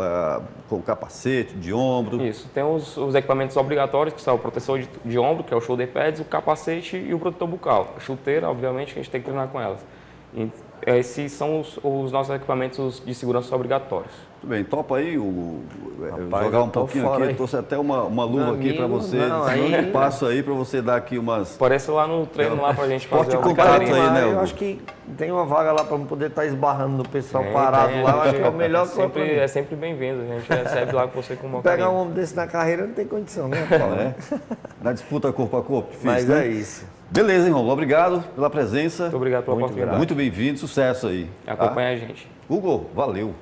B: com capacete, de ombro.
K: Isso, tem os equipamentos obrigatórios, que são o protetor de ombro, que é o shoulder pads, o capacete e o protetor bucal. A chuteira, obviamente, que a gente tem que treinar com elas. E esses são os nossos equipamentos de segurança obrigatórios.
B: Tudo bem, topa aí, jogar um pouquinho aqui, eu trouxe até uma luva aqui para você, eu passo aí para você dar aqui umas...
K: Parece lá no treino lá para a gente fazer
B: uma completo aí, né,
C: Eu acho que tem uma vaga lá para poder estar esbarrando no pessoal parado lá, eu acho que é o melhor que
K: é sempre bem-vindo, a gente recebe lá com você com uma
C: pegar um homem desse na carreira não tem condição, né, Paulo?
B: Na disputa corpo a corpo, difícil,
C: mas
B: né?
C: é isso.
B: Beleza, irmão, obrigado pela presença.
K: Muito obrigado pela oportunidade.
B: Muito bem-vindo, sucesso aí.
K: Acompanha a gente.
B: Hugo, valeu.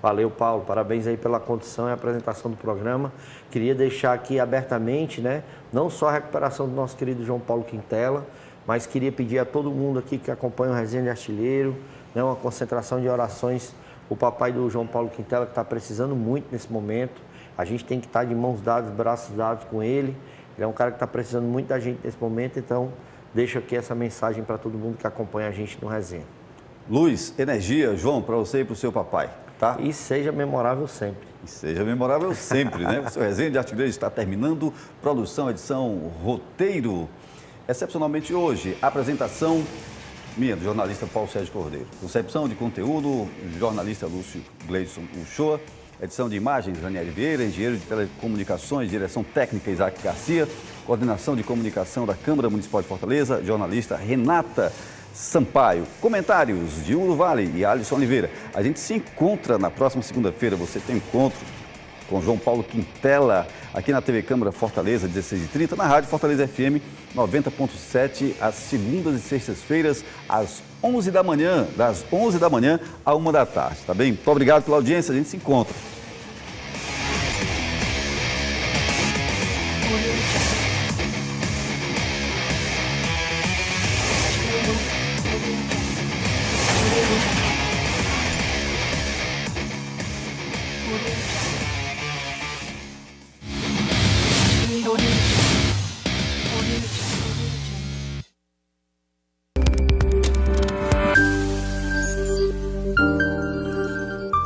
C: Valeu, Paulo. Parabéns aí pela condução e apresentação do programa. Queria deixar aqui abertamente, né, não só a recuperação do nosso querido João Paulo Quintela, mas queria pedir a todo mundo aqui que acompanha o Resenha de Artilheiro, né, uma concentração de orações. O papai do João Paulo Quintela, que está precisando muito nesse momento. A gente tem que estar de mãos dadas, braços dados com ele. Ele é um cara que está precisando muito da gente nesse momento, então deixo aqui essa mensagem para todo mundo que acompanha a gente no Resenha.
B: Luz, energia, João, para você e para o seu papai. Tá?
C: E seja memorável sempre.
B: E seja memorável sempre, né? O seu Resenha de Artilheiro está terminando. Produção, edição, roteiro. Excepcionalmente hoje, apresentação minha, do jornalista Paulo Sérgio Cordeiro. Concepção de conteúdo, jornalista Lúcio Gleison Uchoa. Edição de imagens, Daniel Vieira. Engenheiro de telecomunicações, direção técnica, Isaac Garcia. Coordenação de comunicação da Câmara Municipal de Fortaleza, jornalista Renata Sampaio. Comentários de Hugo do Vale e Alisson Oliveira. A gente se encontra na próxima segunda-feira. Você tem encontro com João Paulo Quintela, aqui na TV Câmara Fortaleza, 16h30, na Rádio Fortaleza FM 90.7, às segundas e sextas-feiras, às 11 da manhã, das 11 da manhã à 1 da tarde, tá bem? Muito obrigado pela audiência, a gente se encontra.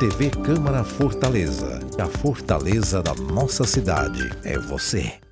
A: TV Câmara Fortaleza, a fortaleza da nossa cidade é você.